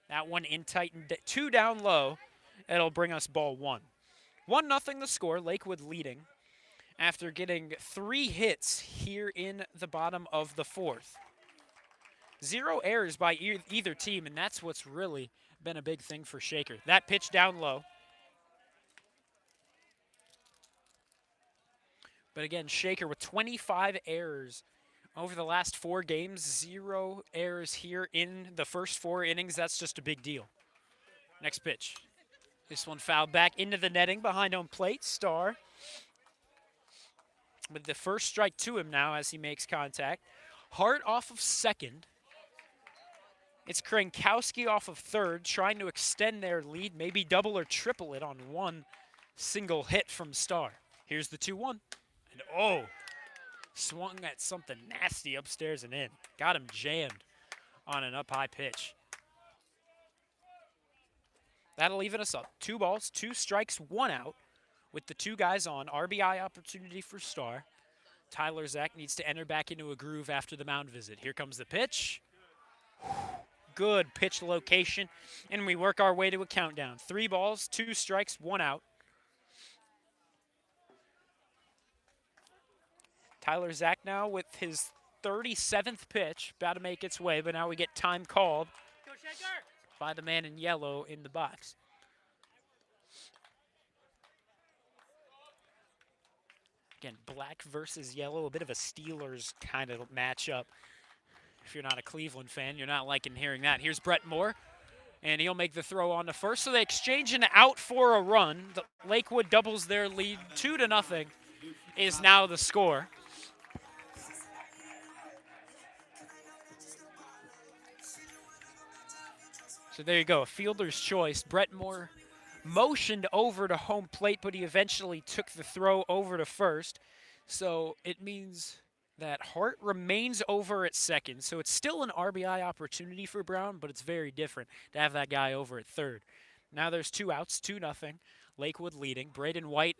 That one in tight and 2 down low. It'll bring us ball 1. 1-0 the score, Lakewood leading after getting 3 hits here in the bottom of the fourth. 0 errors by either team, and that's what's really been a big thing for Shaker. That pitch down low. But again, Shaker with 25 errors over the last 4 games, 0 errors here in the first 4 innings. That's just a big deal. Next pitch. This one fouled back into the netting behind home plate. Starr with the first strike to him now as he makes contact. Hart off of second. It's Krankowski off of third, trying to extend their lead, maybe double or triple it on one single hit from Starr. Here's the 2-1. And oh, swung at something nasty upstairs and in. Got him jammed on an up-high pitch. That'll even us up. 2 balls, 2 strikes, 1 out with the 2 guys on. RBI opportunity for Starr. Tyler Zach needs to enter back into a groove after the mound visit. Here comes the pitch. Good pitch location, and we work our way to a countdown. 3 balls, 2 strikes, 1 out. Tyler Zach now with his 37th pitch, about to make its way, but now we get time called by the man in yellow in the box. Again, black versus yellow, a bit of a Steelers kind of matchup. If you're not a Cleveland fan, you're not liking hearing that. Here's Brett Moore, and he'll make the throw on to first. So they exchange an out for a run. The Lakewood doubles their lead. 2-0 is now the score. So there you go, a fielder's choice. Brett Moore motioned over to home plate, but he eventually took the throw over to first. So it means that Hart remains over at second. So it's still an RBI opportunity for Brown, but it's very different to have that guy over at third. Now there's 2 outs, 2-0. Lakewood leading. Braden White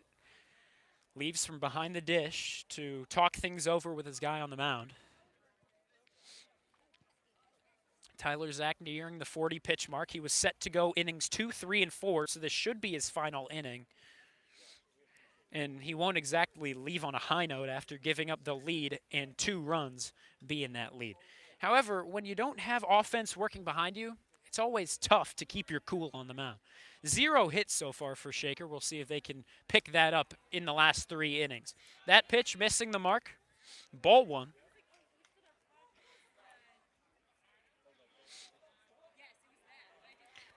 leaves from behind the dish to talk things over with his guy on the mound. Tyler Zach nearing the 40 pitch mark. He was set to go innings 2, 3, and 4, so this should be his final inning. And he won't exactly leave on a high note after giving up the lead and 2 runs being that lead. However, when you don't have offense working behind you, it's always tough to keep your cool on the mound. 0 hits so far for Shaker. We'll see if they can pick that up in the last 3 innings. That pitch missing the mark. Ball 1.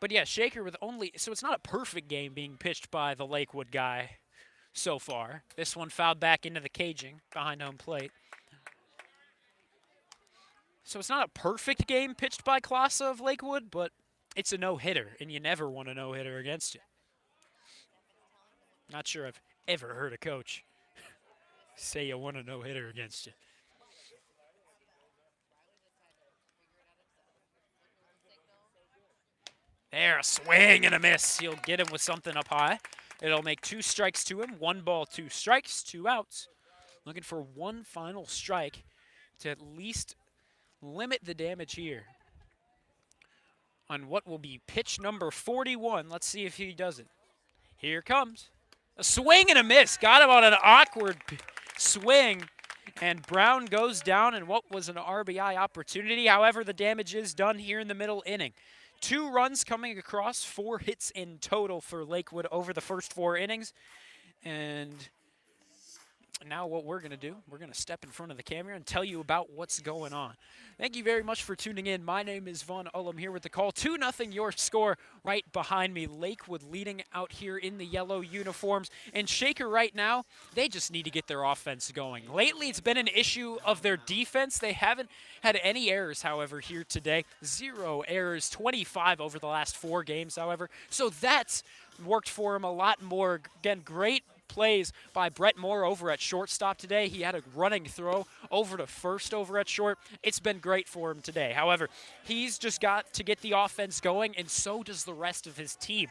But yeah, Shaker with only, so it's not a perfect game being pitched by the Lakewood guy so far. This one fouled back into the caging behind home plate. So it's not a perfect game pitched by Klasa of Lakewood, but it's a no-hitter, and you never want a no-hitter against you. Not sure I've ever heard a coach say you want a no-hitter against you. There, a swing and a miss. You'll get him with something up high. It'll make 2 strikes to him. 1 ball, 2 strikes, 2 outs. Looking for 1 final strike to at least limit the damage here on what will be pitch number 41. Let's see if he does it. Here comes. A swing and a miss. Got him on an awkward swing. And Brown goes down in what was an RBI opportunity. However, the damage is done here in the middle inning. 2 runs coming across, 4 hits in total for Lakewood over the first 4 innings. And now what we're going to do, we're going to step in front of the camera and tell you about what's going on. Thank you very much for tuning in. My name is Vaughn Ullum here with the call. 2-0 your score right behind me. Lakewood leading out here in the yellow uniforms. And Shaker right now, they just need to get their offense going. Lately, it's been an issue of their defense. They haven't had any errors, however, here today. 0 errors, 25 over the last 4 games, however. So that's worked for him a lot more. Again, great plays by Brett Moore over at shortstop today. He had a running throw over to first over at short. It's been great for him today. However, he's just got to get the offense going, and so does the rest of his team.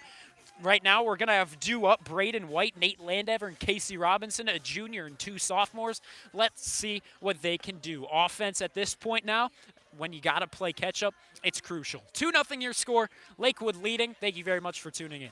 Right now, we're going to have due up Braden White, Nate Landever, and Casey Robinson, a junior and 2 sophomores. Let's see what they can do. Offense at this point now, when you got to play catch-up, it's crucial. 2-0 your score. Lakewood leading. Thank you very much for tuning in.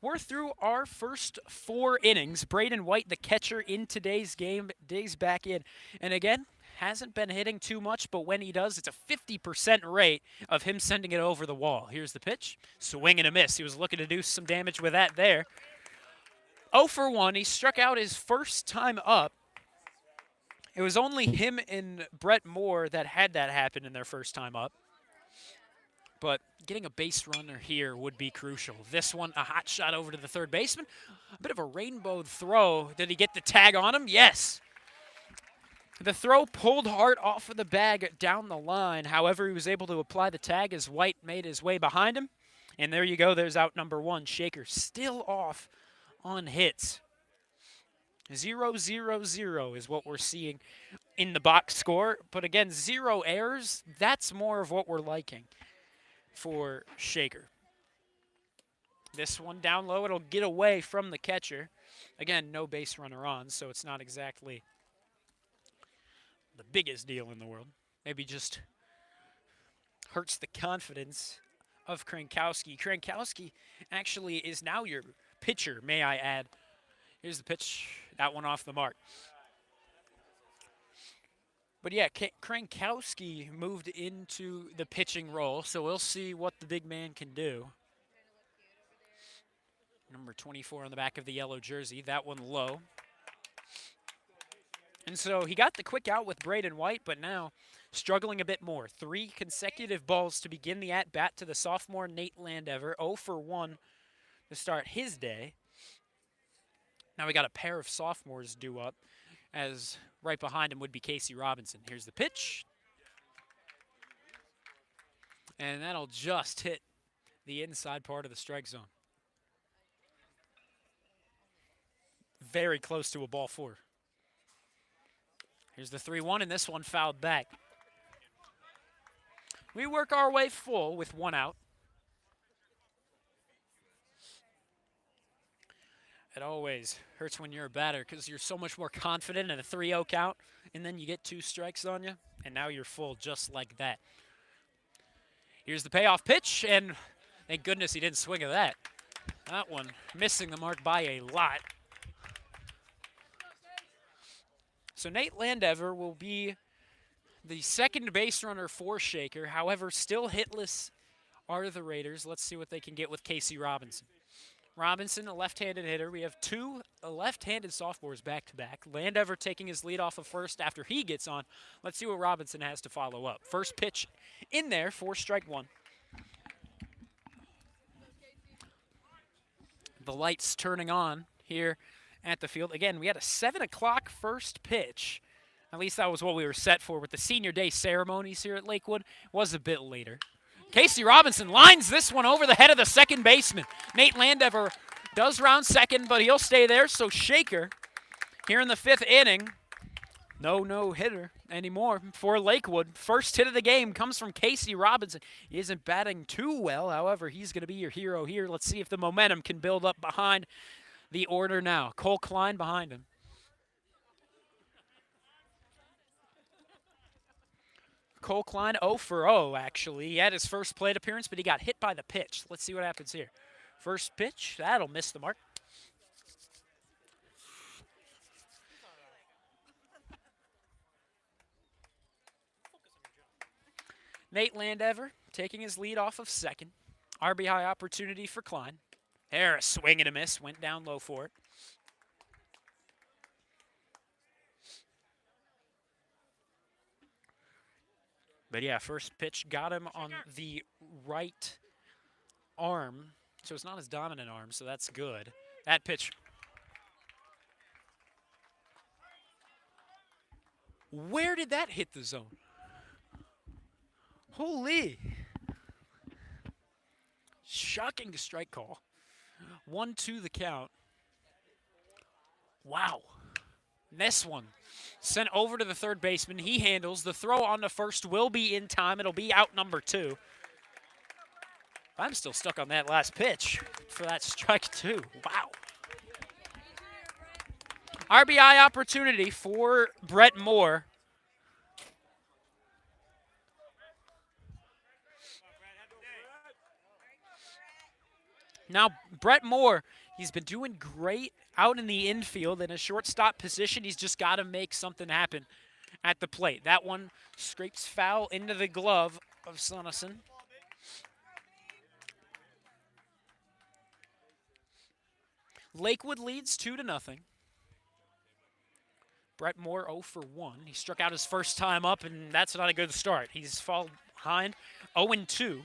we're through our first 4 innings. Braden White, the catcher in today's game, digs back in. And again, hasn't been hitting too much, but when he does, it's a 50% rate of him sending it over the wall. Here's the pitch. Swing and a miss. He was looking to do some damage with that there. 0 for 1. He struck out his first time up. It was only him and Brett Moore that had that happen in their first time up. But getting a base runner here would be crucial. This one, a hot shot over to the third baseman. A bit of a rainbow throw. Did he get the tag on him? Yes. The throw pulled Hart off of the bag down the line. However, he was able to apply the tag as White made his way behind him. And there you go. There's out number 1. Shaker still off on hits. 0-0-0 is what we're seeing in the box score. But again, 0 errors. That's more of what we're liking for Shaker. This one down low, it'll get away from the catcher. Again, no base runner on, so it's not exactly the biggest deal in the world. Maybe just hurts the confidence of Krankowski. Krankowski actually is now your pitcher, may I add. Here's the pitch. That one off the mark. But yeah, Krankowski moved into the pitching role, so we'll see what the big man can do. Number 24 on the back of the yellow jersey. That one low. And so he got the quick out with Braden White, but now struggling a bit more. 3 consecutive balls to begin the at-bat to the sophomore Nate Landever. 0 for 1 to start his day. Now we got a pair of sophomores due up, as right behind him would be Casey Robinson. Here's the pitch. And that'll just hit the inside part of the strike zone. Very close to a ball 4. Here's the 3-1, and this one fouled back. We work our way full with 1 out. It always hurts when you're a batter because you're so much more confident in a 3-0 count, and then you get 2 strikes on you, and now you're full just like that. Here's the payoff pitch, and thank goodness he didn't swing at that. That one missing the mark by a lot. So Nate Landever will be the second base runner for Shaker. However, still hitless are the Raiders. Let's see what they can get with Casey Robinson. Robinson, a left-handed hitter. We have 2 left-handed sophomores back-to-back. Landever taking his lead off of first after he gets on. Let's see what Robinson has to follow up. First pitch in there for strike 1. The lights turning on here at the field. Again, we had a 7 o'clock first pitch. At least that was what we were set for with the senior day ceremonies here at Lakewood. It was a bit later. Casey Robinson lines this one over the head of the second baseman. Nate Landever does round second, but he'll stay there. So Shaker here in the 5th inning. No hitter anymore for Lakewood. First hit of the game comes from Casey Robinson. He isn't batting too well. However, he's going to be your hero here. Let's see if the momentum can build up behind the order now. Cole Klein behind him. Cole Klein 0 for 0, actually. He had his first plate appearance, but he got hit by the pitch. Let's see what happens here. First pitch, that'll miss the mark. Nate Landever taking his lead off of second. RBI opportunity for Klein. There, a swing and a miss. Went down low for it. But yeah, first pitch got him on the right arm. So it's not his dominant arm, so that's good. That pitch. Where did that hit the zone? Holy. Shocking strike call. 1-2 the count. Wow. This one sent over to the third baseman. He handles. The throw on the first will be in time. It'll be out number 2. I'm still stuck on that last pitch for that strike 2. Wow. RBI opportunity for Brett Moore. Now, Brett Moore, he's been doing great out in the infield in a shortstop position. He's just got to make something happen at the plate. That one scrapes foul into the glove of Sunnison. Lakewood leads 2-0. Brett Moore 0 for 1. He struck out his first time up, and that's not a good start. He's fallen behind 0-2.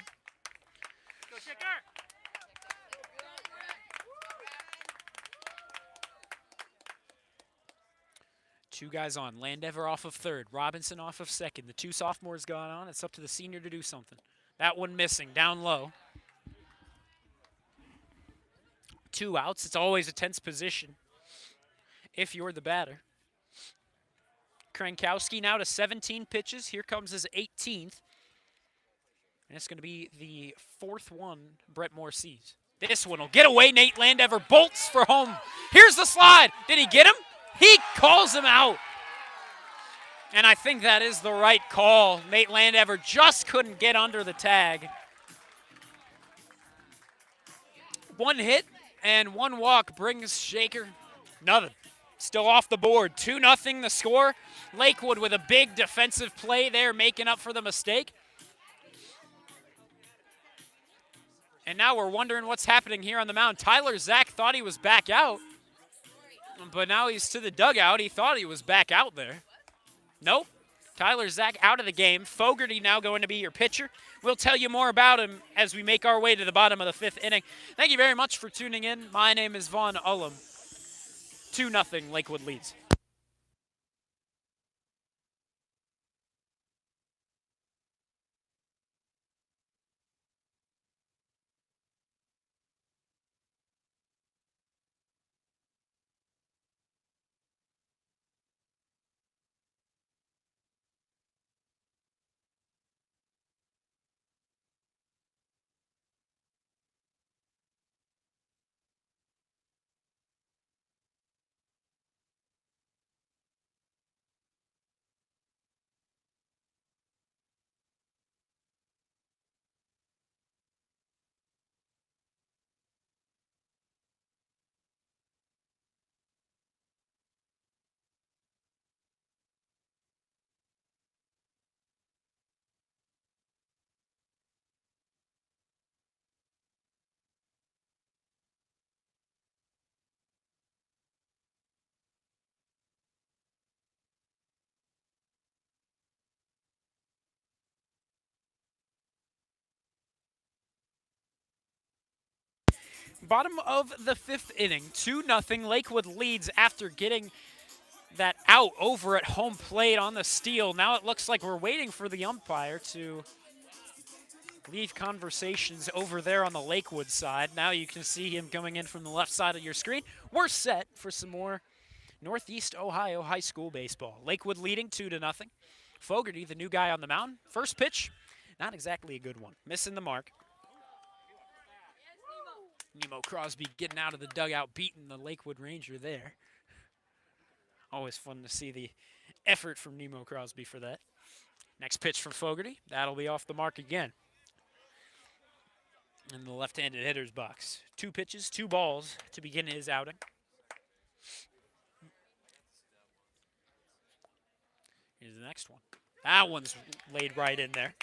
Two guys on. Landever off of third. Robinson off of second. The two sophomores gone on. It's up to the senior to do something. That one missing. Down low. 2 outs. It's always a tense position if you're the batter. Krankowski now to 17 pitches. Here comes his 18th. And it's going to be the 4th one Brett Moore sees. This one will get away. Nate Landever bolts for home. Here's the slide. Did he get him? He calls him out. And I think that is the right call. Nate Landever just couldn't get under the tag. 1 hit and 1 walk brings Shaker nothing. Still off the board. 2-0 the score. Lakewood with a big defensive play there, making up for the mistake. And now we're wondering what's happening here on the mound. Tyler Zach thought he was back out, but now he's to the dugout. He thought he was back out there. Nope. Tyler Zach out of the game. Fogarty now going to be your pitcher. We'll tell you more about him as we make our way to the bottom of the 5th inning. Thank you very much for tuning in. My name is Vaughn Ullum. 2-0 Lakewood leads. Bottom of the 5th inning, 2-0. Lakewood leads after getting that out over at home plate on the steal. Now it looks like we're waiting for the umpire to leave conversations over there on the Lakewood side. Now you can see him coming in from the left side of your screen. We're set for some more Northeast Ohio high school baseball. Lakewood leading 2-0. Fogarty, the new guy on the mound. First pitch, not exactly a good one. Missing the mark. Nemo Crosby getting out of the dugout, beating the Lakewood Ranger there. Always fun to see the effort from Nemo Crosby for that. Next pitch from Fogarty. That'll be off the mark again. In the left-handed hitter's box. 2 pitches, 2 balls to begin his outing. Here's the next one. That one's laid right in there.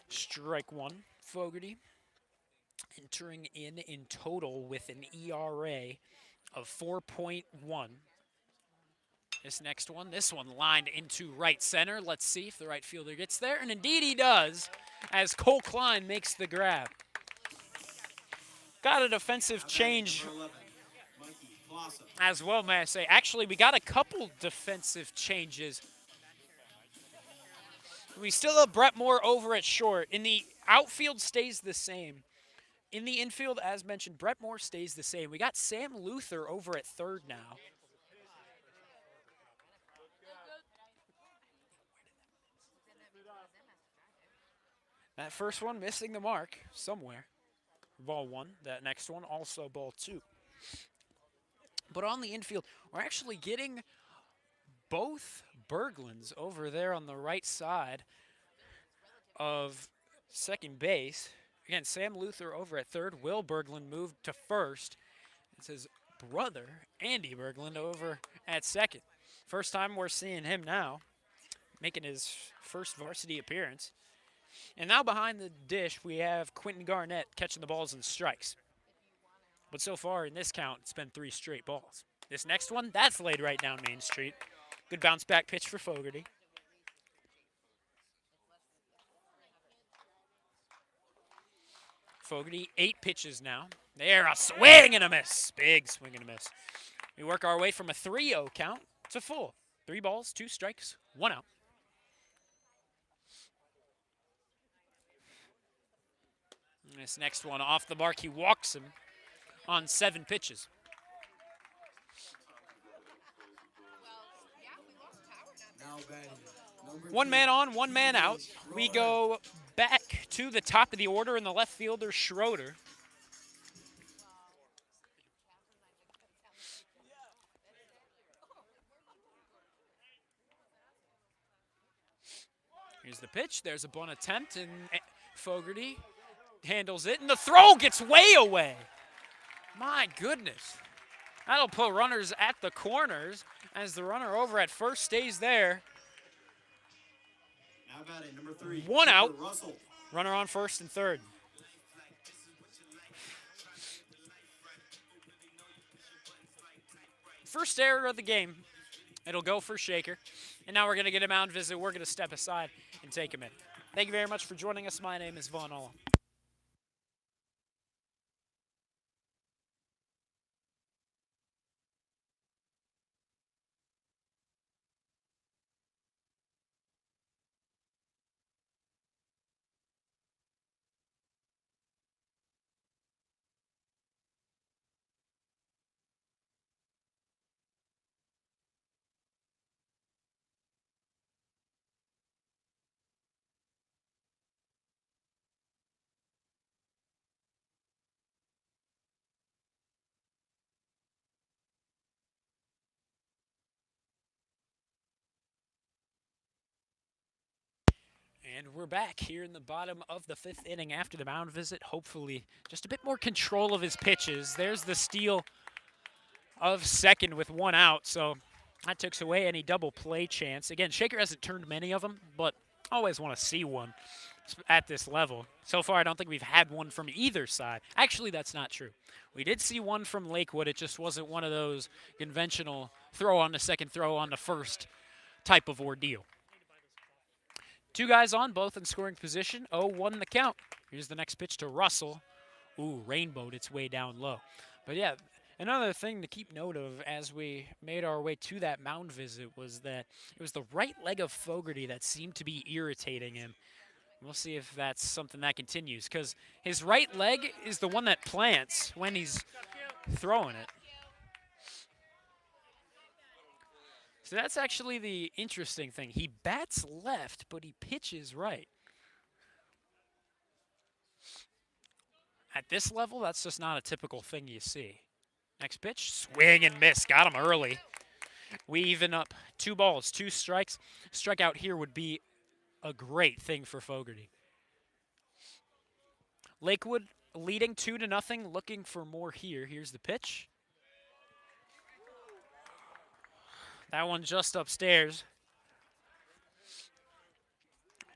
Strike 1, Fogarty. Entering in total with an ERA of 4.1. This next one, this one lined into right center. Let's see if the right fielder gets there. And indeed he does, as Cole Klein makes the grab. Got a defensive change as well, may I say. Actually, we got a couple defensive changes. We still have Brett Moore over at short. In the outfield stays the same. In the infield, as mentioned, Brett Moore stays the same. We got Sam Luther over at third now. That first one missing the mark somewhere. Ball 1. That next one also ball 2. But on the infield, we're actually getting both Berglunds over there on the right side of second base. Again, Sam Luther over at third. Will Berglund moved to first. It's his brother, Andy Berglund, over at second. First time we're seeing him now, making his first varsity appearance. And now behind the dish, we have Quentin Garnett catching the balls and strikes. But so far in this count, it's been 3 straight balls. This next one, that's laid right down Main Street. Good bounce back pitch for Fogarty. Fogarty, 8 pitches now. There, a swing and a miss. Big swing and a miss. We work our way from a 3-0 count to full. 3 balls, 2 strikes, 1 out. And this next one off the mark, he walks him on 7 pitches. One man on, 1 man out. We go back to the top of the order in the left fielder, Schroeder. Here's the pitch. There's a bunt attempt, and Fogarty handles it, and the throw gets way away. My goodness. That'll put runners at the corners as the runner over at first stays there. Now batting, number 3. 1 out. Russell. Runner on first and third. First error of the game. It'll go for Shaker. And now we're going to get a mound visit. We're going to step aside and take him in. Thank you very much for joining us. My name is Vaughn Ullum. And we're back here in the bottom of the 5th inning after the mound visit. Hopefully just a bit more control of his pitches. There's the steal of second with 1 out, so that takes away any double play chance. Again, Shaker hasn't turned many of them, but always want to see one at this level. So far, I don't think we've had one from either side. Actually, that's not true. We did see one from Lakewood. It just wasn't one of those conventional throw on the second, throw on the first type of ordeal. 2 guys on, both in scoring position. 0-1 the count. Here's the next pitch to Russell. Ooh, rainbowed its way down low. But yeah, another thing to keep note of as we made our way to that mound visit was that it was the right leg of Fogarty that seemed to be irritating him. We'll see if that's something that continues, because his right leg is the one that plants when he's throwing it. So that's actually the interesting thing. He bats left, but he pitches right. At this level, that's just not a typical thing you see. Next pitch, swing and miss. Got him early. We even up 2 balls, 2 strikes. Strikeout here would be a great thing for Fogarty. Lakewood leading 2-0, looking for more here. Here's the pitch. That one just upstairs.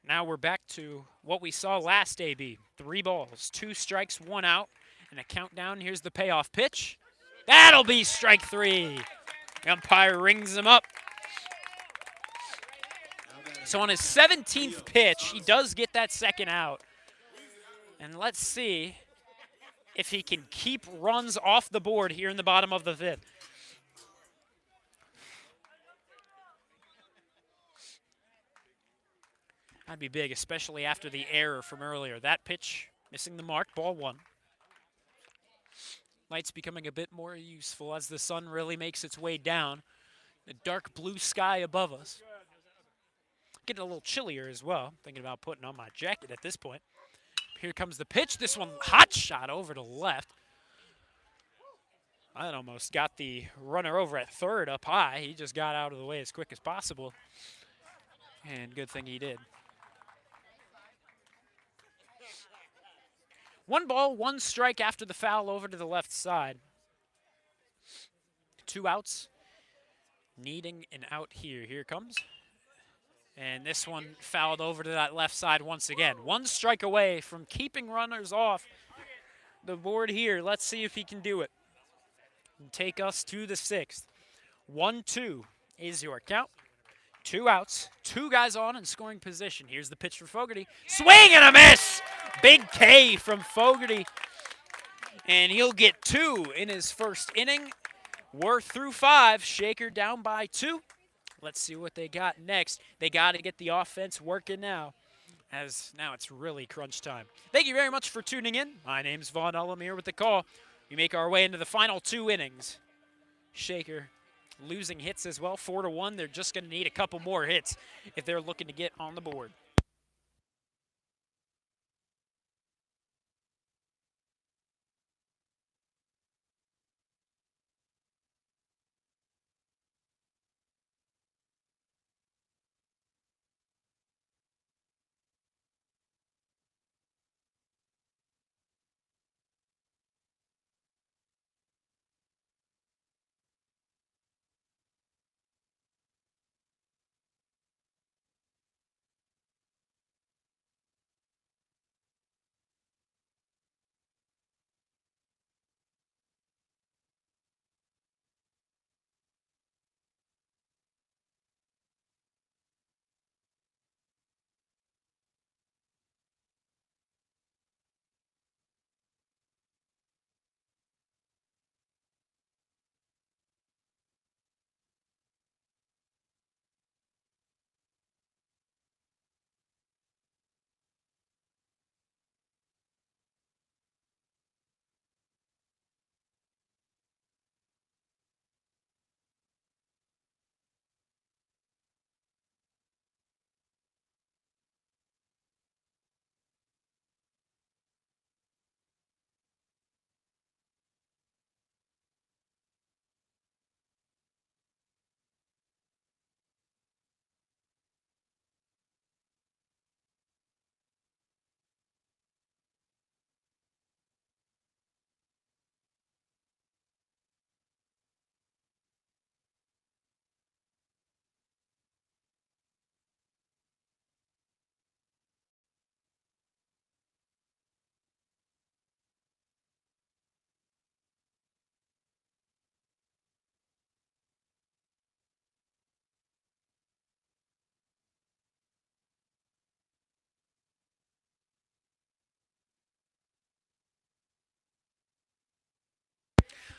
Now we're back to what we saw last AB. 3 balls, 2 strikes, 1 out, and a countdown. Here's the payoff pitch. That'll be strike 3. The umpire rings him up. So on his 17th pitch, he does get that second out. And let's see if he can keep runs off the board here in the bottom of the 5th. That'd be big, especially after the error from earlier. That pitch, missing the mark, ball 1. Light's becoming a bit more useful as the sun really makes its way down. The dark blue sky above us. Getting a little chillier as well. Thinking about putting on my jacket at this point. Here comes the pitch. This one, hot shot over to left. That almost got the runner over at third up high. He just got out of the way as quick as possible. And good thing he did. 1 ball, 1 strike after the foul over to the left side. 2 outs. Needing an out here. Here it comes. And this one fouled over to that left side once again. 1 strike away from keeping runners off the board here. Let's see if he can do it. And take us to the 6th. 1-2 is your count. 2 outs, 2 guys on in scoring position. Here's the pitch for Fogarty. Swing and a miss! Big K from Fogarty. And he'll get 2 in his first inning. We're through 5. Shaker down by 2. Let's see what they got next. They got to get the offense working now, as now it's really crunch time. Thank you very much for tuning in. My name's Vaughn Ullum here with the call. We make our way into the final 2 innings. Shaker losing hits as well, 4-1. They're just going to need a couple more hits if they're looking to get on the board.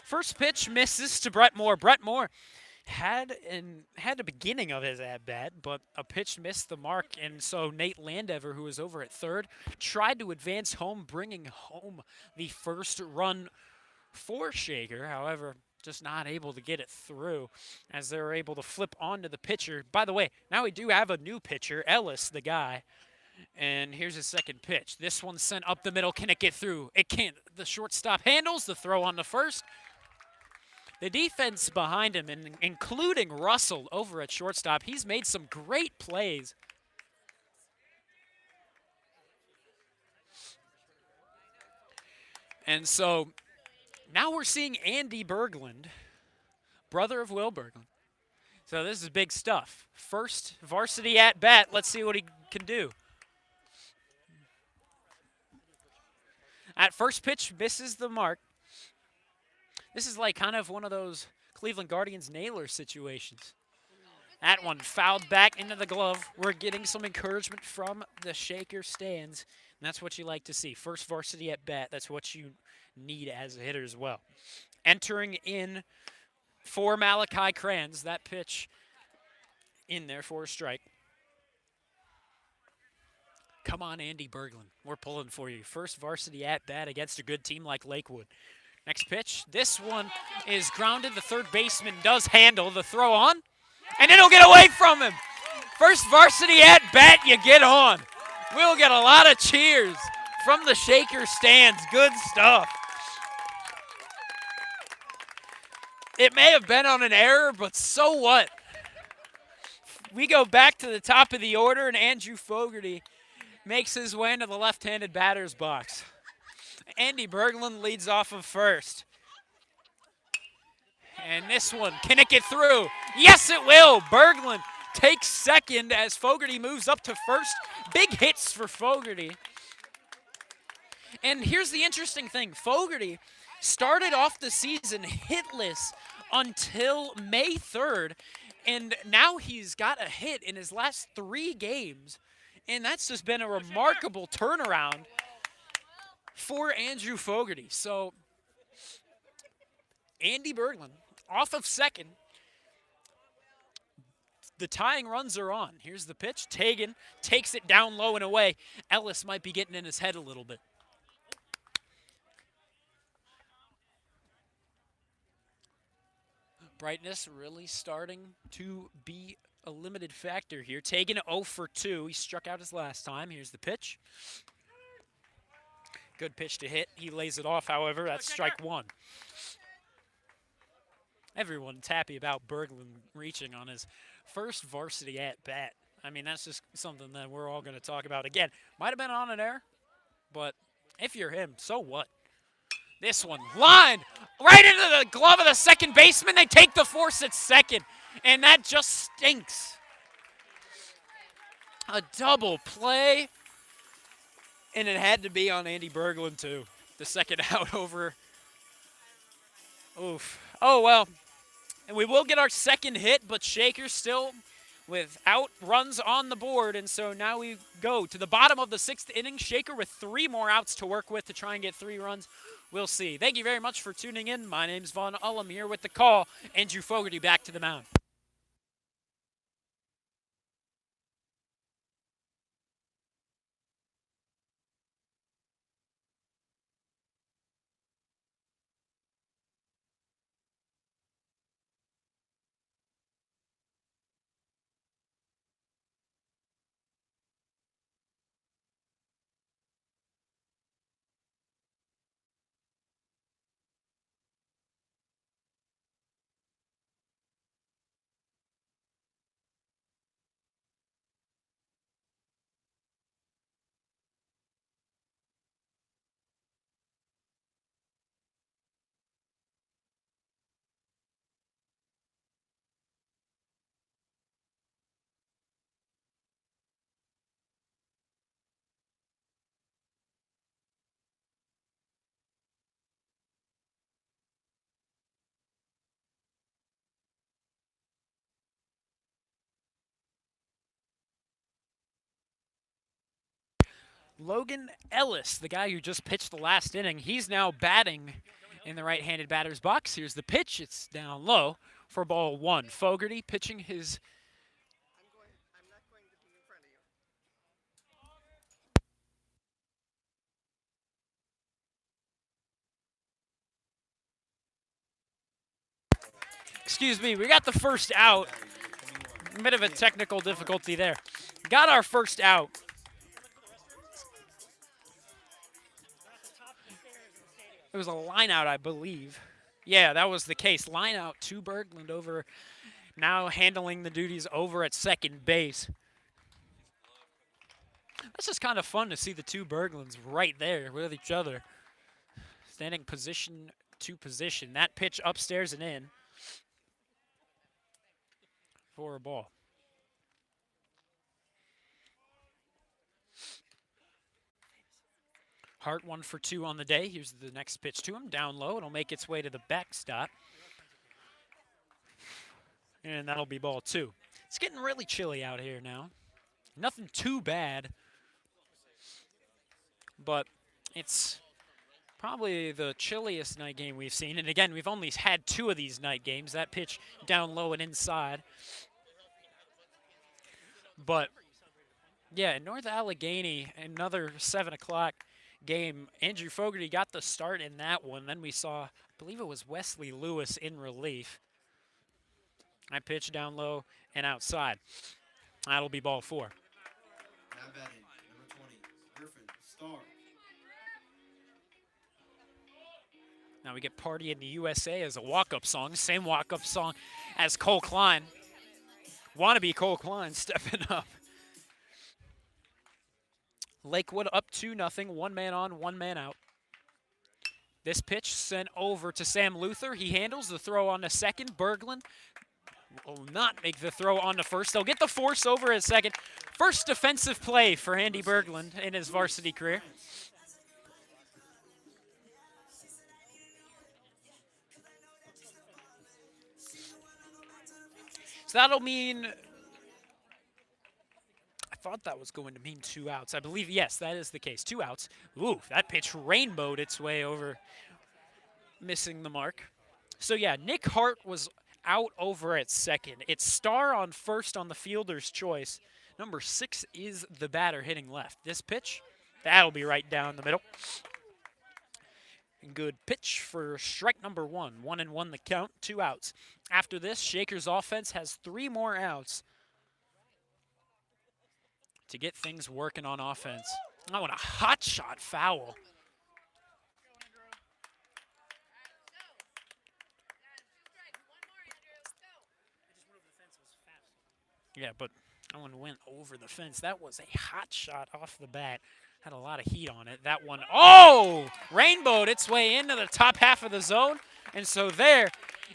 First pitch misses to Brett Moore. Brett Moore had the beginning of his at bat, but a pitch missed the mark, and so Nate Landever, who was over at third, tried to advance home, bringing home the first run for Shaker. However, just not able to get it through, as they were able to flip onto the pitcher. By the way, now we do have a new pitcher, Ellis, the guy. And here's his second pitch. This one's sent up the middle. Can it get through? It can't. The shortstop handles the throw on the first. The defense behind him, including Russell over at shortstop, he's made some great plays. And so now we're seeing Andy Berglund, brother of Will Berglund. So this is big stuff. First varsity at bat. Let's see what he can do. At first pitch, misses the mark. This is like kind of one of those Cleveland Guardians Naylor situations. That one fouled back into the glove. We're getting some encouragement from the Shaker stands, and that's what you like to see. First varsity at bat, that's what you need as a hitter as well. Entering in for Malachi Kranz, that pitch in there for a strike. Come on, Andy Berglund. We're pulling for you. First varsity at bat against a good team like Lakewood. Next pitch. This one is grounded. The third baseman does handle the throw on, and it'll get away from him. First varsity at bat, you get on. We'll get a lot of cheers from the Shaker stands. Good stuff. It may have been on an error, but so what? We go back to the top of the order, and Andrew Fogarty makes his way into the left-handed batter's box. Andy Berglund leads off of first. And this one, can it get through? Yes, it will. Berglund takes second as Fogarty moves up to first. Big hits for Fogarty. And here's the interesting thing. Fogarty started off the season hitless until May 3rd, and now he's got a hit in his last 3 games. And that's just been a remarkable turnaround for Andrew Fogarty. So Andy Berglund off of second. The tying runs are on. Here's the pitch. Tegan takes it down low and away. Ellis might be getting in his head a little bit. Brightness really starting to be a limited factor here. Tegan 0 for 2. He struck out his last time. Here's the pitch. Good pitch to hit. He lays it off, however. That's strike 1. Everyone's happy about Berglund reaching on his first varsity at-bat. I mean, that's just something that we're all going to talk about. Again, might have been on an error, but if you're him, so what? This one, lined right into the glove of the second baseman. They take the force at second, and that just stinks. A double play, and it had to be on Andy Berglund, too. The second out over. Oof. Oh, well. And we will get our second hit, but Shaker still without runs on the board. And so now we go to the bottom of the 6th inning. Shaker with 3 more outs to work with to try and get 3 runs. We'll see. Thank you very much for tuning in. My name's Vaughn Ullum here with the call. Andrew Fogarty back to the mound. Logan Ellis, the guy who just pitched the last inning, he's now batting in the right-handed batter's box. Here's the pitch. It's down low for ball 1. Fogarty pitching his... Excuse me, we got the first out. A bit of a technical difficulty there. Got our first out. It was a line out, I believe. Yeah, that was the case. Line out to Berglund over, now handling the duties over at second base. That's just kind of fun to see the 2 Berglunds right there with each other. Standing position to position. That pitch upstairs and in for a ball. Hart 1 for 2 on the day. Here's the next pitch to him. Down low. It'll make its way to the backstop. And that'll be ball 2. It's getting really chilly out here now. Nothing too bad. But it's probably the chilliest night game we've seen. And again, we've only had 2 of these night games. That pitch down low and inside. But, yeah, in North Allegheny, another 7 o'clock game. Andrew Fogarty got the start in that one. Then we saw, I believe it was Wesley Lewis in relief. I pitch down low and outside. That'll be ball 4. Now batting, number 20, Griffin Starr. Now we get Party in the USA as a walk-up song. Same walk-up song as Cole Klein. Wannabe Cole Klein stepping up. Lakewood up 2-0. 1 man on, 1 man out. This pitch sent over to Sam Luther. He handles the throw on the second. Berglund will not make the throw on the first. They'll get the force over at second. First defensive play for Andy Berglund in his varsity career. So that'll mean, I thought that was going to mean 2 outs. I believe, yes, that is the case. 2 outs. Ooh, that pitch rainbowed its way over, missing the mark. So yeah, Nick Hart was out over at second. It's Starr on first on the fielder's choice. Number 6 is the batter hitting left. This pitch, that'll be right down the middle. Good pitch for strike number 1. 1-1 the count, 2 outs. After this, Shaker's offense has 3 more outs to get things working on offense. Oh, and a hot shot foul. Yeah, but that one went over the fence. That was a hot shot off the bat. Had a lot of heat on it. That one, oh, rainbowed its way into the top half of the zone. And so there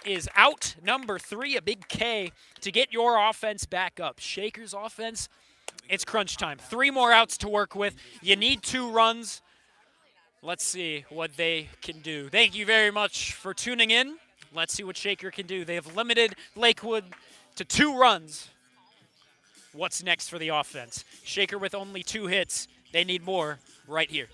is out number 3, a big K, to get your offense back up. Shaker's offense, it's crunch time. 3 more outs to work with. You need 2 runs. Let's see what they can do. Thank you very much for tuning in. Let's see what Shaker can do. They have limited Lakewood to 2 runs. What's next for the offense? Shaker with only 2 hits. They need more right here.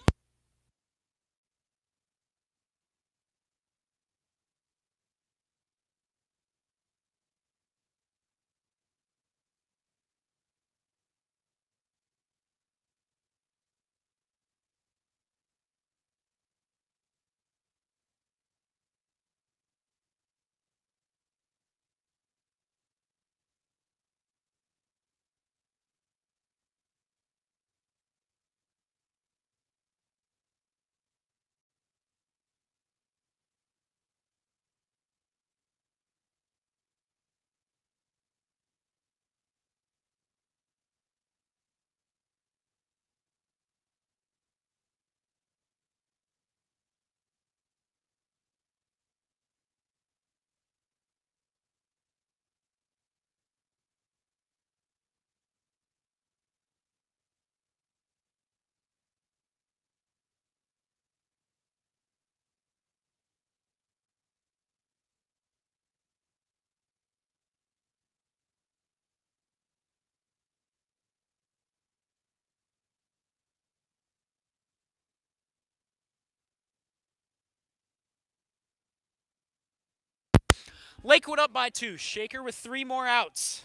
Lakewood up by 2. Shaker with 3 more outs.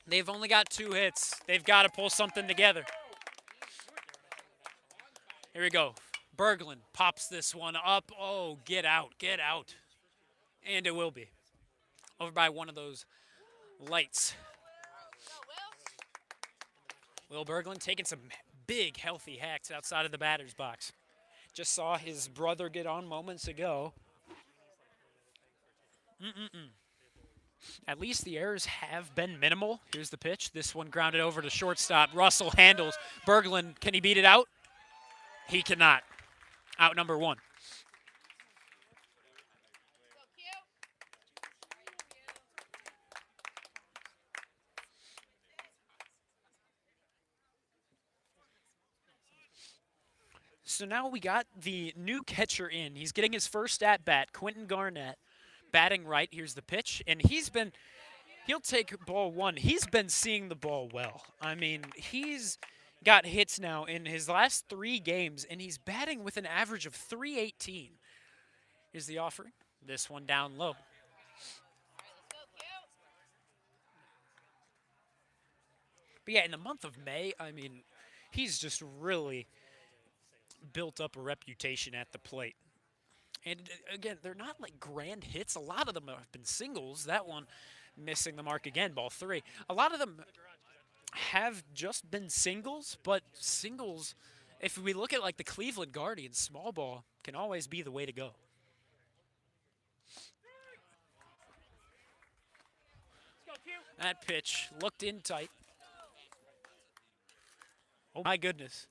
They've only got 2 hits. They've got to pull something together. Here we go. Berglund pops this one up. Oh, get out, get out. And it will be. Over by one of those lights. Will Berglund taking some big, healthy hacks outside of the batter's box. Just saw his brother get on moments ago. At least the errors have been minimal. Here's the pitch. This one grounded over to shortstop. Russell handles. Berglund, can he beat it out? He cannot. Out number 1. So now we got the new catcher in. He's getting his first at-bat, Quentin Garnett, batting right. Here's the pitch, and he'll take ball 1. He's been seeing the ball well. I mean, he's got hits now in his last 3 games, and he's batting with an average of .318. Here's the offering. This one down low. But yeah, in the month of May, I mean, he's just really built up a reputation at the plate. And again, they're not like grand hits. A lot of them have been singles. That one missing the mark again, ball 3. A lot of them have just been singles, but singles, if we look at like the Cleveland Guardians, small ball can always be the way to go. That pitch looked in tight. Oh my goodness.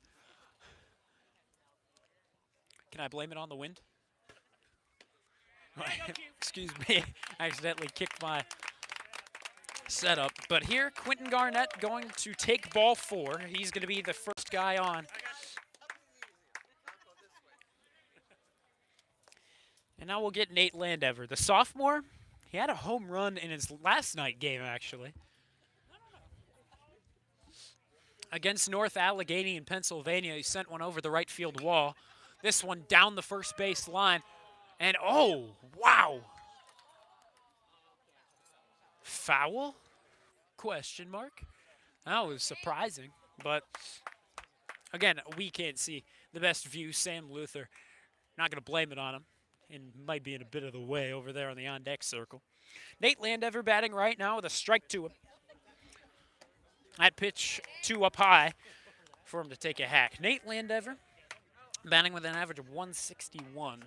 Can I blame it on the wind? Excuse me, I accidentally kicked my setup. But here, Quentin Garnett going to take ball 4. He's going to be the first guy on. And now we'll get Nate Landever, the sophomore. He had a home run in his last night game, actually, against North Allegheny in Pennsylvania. He sent one over the right field wall. This one down the first base line. And oh, wow. Foul? Question mark. That was surprising. But again, we can't see the best view. Sam Luther, not going to blame it on him. And might be in a bit of the way over there on the on-deck circle. Nate Landever batting right now with a strike to him. That pitch 2 up high for him to take a hack. Nate Landever batting with an average of 161.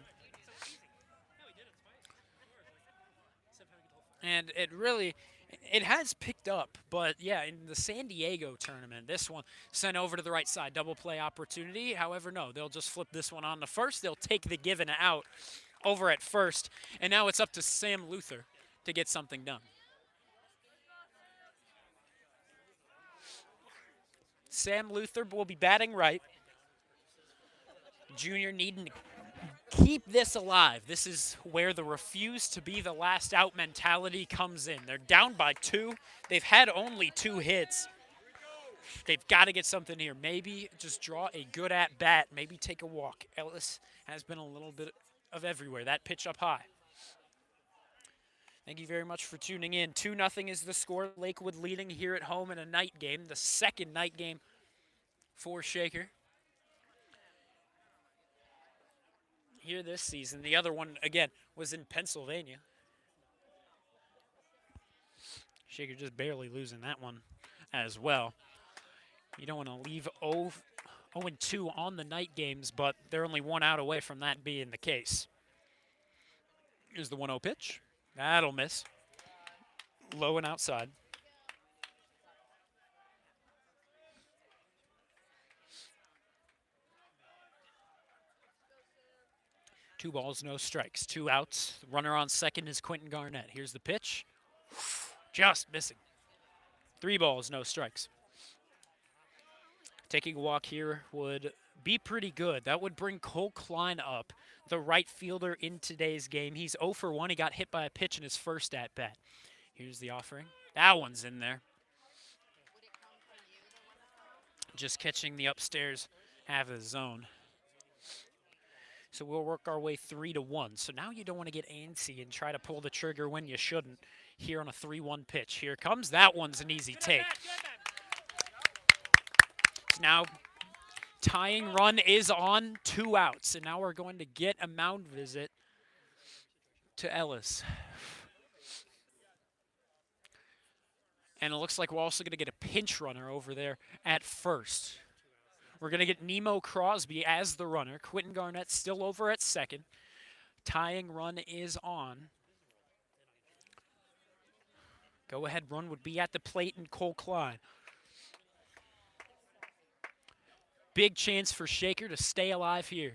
And it has picked up, but yeah, in the San Diego tournament, this one sent over to the right side, double play opportunity. However, no, they'll just flip this one on to first. They'll take the given out over at first, and now it's up to Sam Luther to get something done. Sam Luther will be batting right. Junior needing to keep this alive. This is where the refuse to be the last out mentality comes in. They're down by 2. They've had only 2 hits. They've got to get something here. Maybe just draw a good at bat. Maybe take a walk. Ellis has been a little bit of everywhere. That pitch up high. Thank you very much for tuning in. 2-0 is the score. Lakewood leading here at home in a night game, the second night game for Shaker here this season. The other one, again, was in Pennsylvania. Shaker just barely losing that one as well. You don't want to leave 0-2 on the night games, but they're only 1 out away from that being the case. Here's the 1-0 pitch. That'll miss. Low and outside. Two balls, no strikes. 2 outs. The runner on second is Quentin Garnett. Here's the pitch. Just missing. 3 balls, no strikes. Taking a walk here would be pretty good. That would bring Cole Klein up, the right fielder in today's game. He's 0 for 1. He got hit by a pitch in his first at-bat. Here's the offering. That one's in there. Just catching the upstairs half of the zone. So we'll work our way 3-1. So now you don't want to get antsy and try to pull the trigger when you shouldn't here on a 3-1 pitch. Here comes. That one's an easy take. Now, tying run is on, 2 outs, and now we're going to get a mound visit to Ellis. And it looks like we're also going to get a pinch runner over there at first. We're going to get Nemo Crosby as the runner. Quentin Garnett still over at second. Tying run is on. Go-ahead run would be at the plate in Cole Klein. Big chance for Shaker to stay alive here.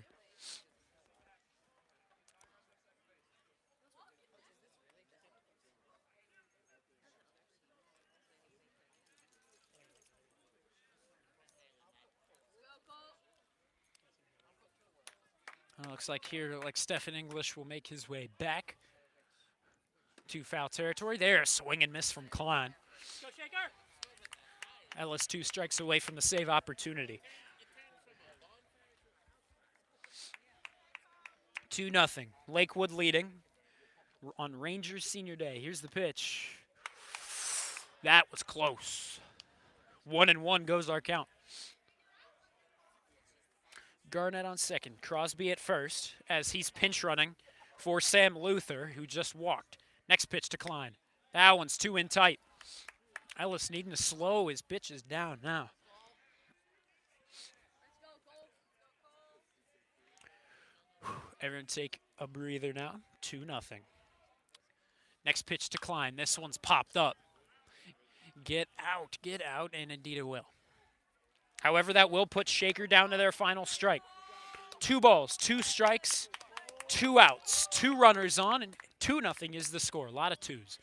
Looks like here, Stephen English will make his way back to foul territory. There, swing and miss from Klein. Go Shaker! Ellis 2 strikes away from the save opportunity. 2-0. Lakewood leading on Rangers Senior Day. Here's the pitch. That was close. 1-1 goes our count. Garnett on second. Crosby at first as he's pinch running for Sam Luther, who just walked. Next pitch to Klein. That one's 2 in tight. Ellis needing to slow his pitches down now. Everyone take a breather now. 2-0. Next pitch to Klein. This one's popped up. Get out, and indeed it will. However, that will put Shaker down to their final strike. 2 balls, 2 strikes 2 outs, 2 runners on, and 2-0 is the score. A lot of twos.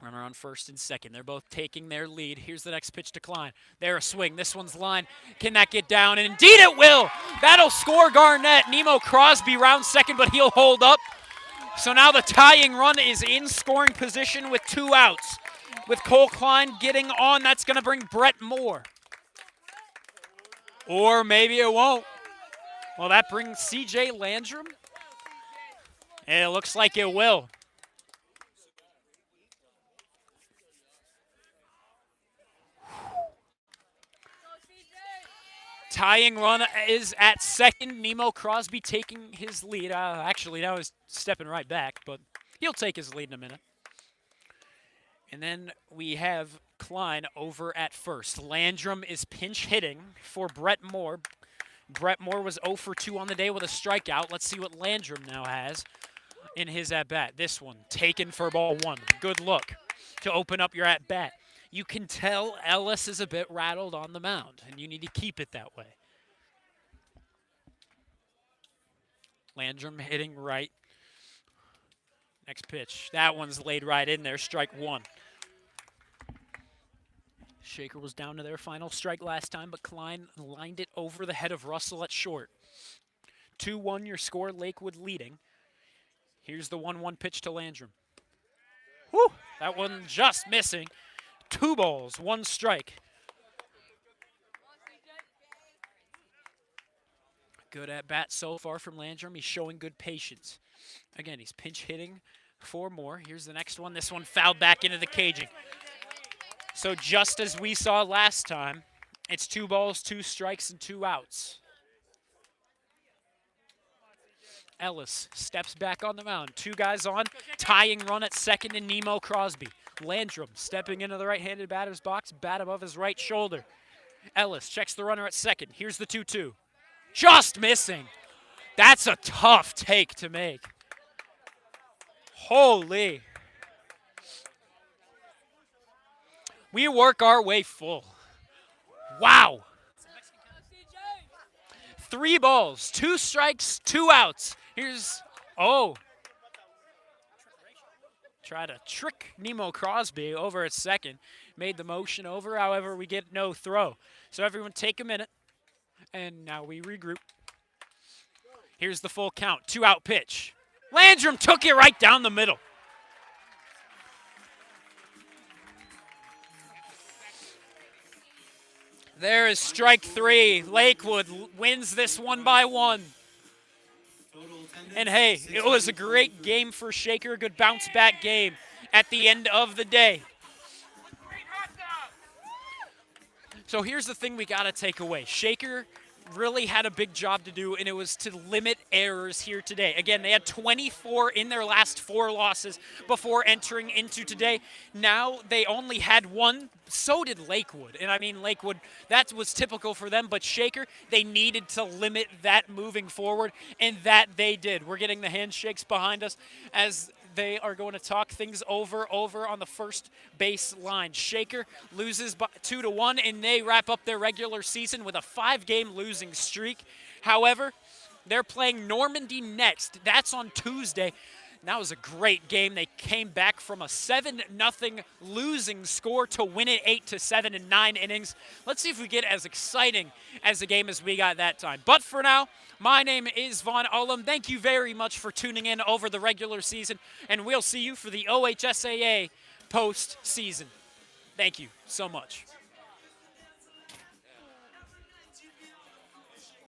Runner on first and second. They're both taking their lead. Here's the next pitch to Klein. There a swing. This one's line. Can that get down? And indeed it will. That'll score Garnett. Nemo Crosby rounds second, but he'll hold up. So now the tying run is in scoring position with 2 outs. With Cole Klein getting on, that's going to bring Brett Moore. Or maybe it won't. Well, that brings C.J. Landrum. And it looks like it will. Tying run is at second. Nemo Crosby taking his lead. Actually, now he's stepping right back, but he'll take his lead in a minute. And then we have Klein over at first. Landrum is pinch hitting for Brett Moore. Brett Moore was 0 for 2 on the day with a strikeout. Let's see what Landrum now has in his at-bat. This one taken for ball 1. Good look to open up your at-bat. You can tell Ellis is a bit rattled on the mound, and you need to keep it that way. Landrum hitting right. Next pitch. That one's laid right in there. Strike 1. Shaker was down to their final strike last time, but Klein lined it over the head of Russell at short. 2-1 your score, Lakewood leading. Here's the 1-1 pitch to Landrum. Whew, that one just missing. 2 balls, 1 strike. Good at bat so far from Landrum. He's showing good patience. Again, he's pinch hitting for Moore. Here's the next one. This one fouled back into the caging. So just as we saw last time, it's 2 balls, 2 strikes, and 2 outs. Ellis steps back on the mound. 2 guys on, tying run at second and Nemo Crosby. Landrum stepping into the right-handed batter's box, bat above his right shoulder. Ellis checks the runner at second. Here's the 2-2. Just missing. That's a tough take to make. Holy. We work our way full. Wow. 3 balls, 2 strikes, 2 outs. Here's, try to trick Nemo Crosby over at second. Made the motion over, however, we get no throw. So everyone take a minute, and now we regroup. Here's the full count, 2-out pitch. Landrum took it right down the middle. There is strike 3. Lakewood wins this 1 by 1. And hey, it was a great game for Shaker, a good bounce-back game at the end of the day. So here's the thing we got to take away. Shaker really had a big job to do, and it was to limit errors here today. Again, they had 24 in their last 4 losses before entering into today. Now they only had 1. So did Lakewood. And I mean, Lakewood, that was typical for them. But Shaker, they needed to limit that moving forward, and that they did. We're getting the handshakes behind us as they are going to talk things over on the first base line. Shaker loses by 2-1, and they wrap up their regular season with a 5-game losing streak. However, they're playing Normandy next. That's on Tuesday. That was a great game. They came back from a 7-0 losing score to win it 8-7 in 9 innings. Let's see if we get as exciting as a game as we got that time. But for now, my name is Vaughn Ullum. Thank you very much for tuning in over the regular season, and we'll see you for the OHSAA postseason. Thank you so much.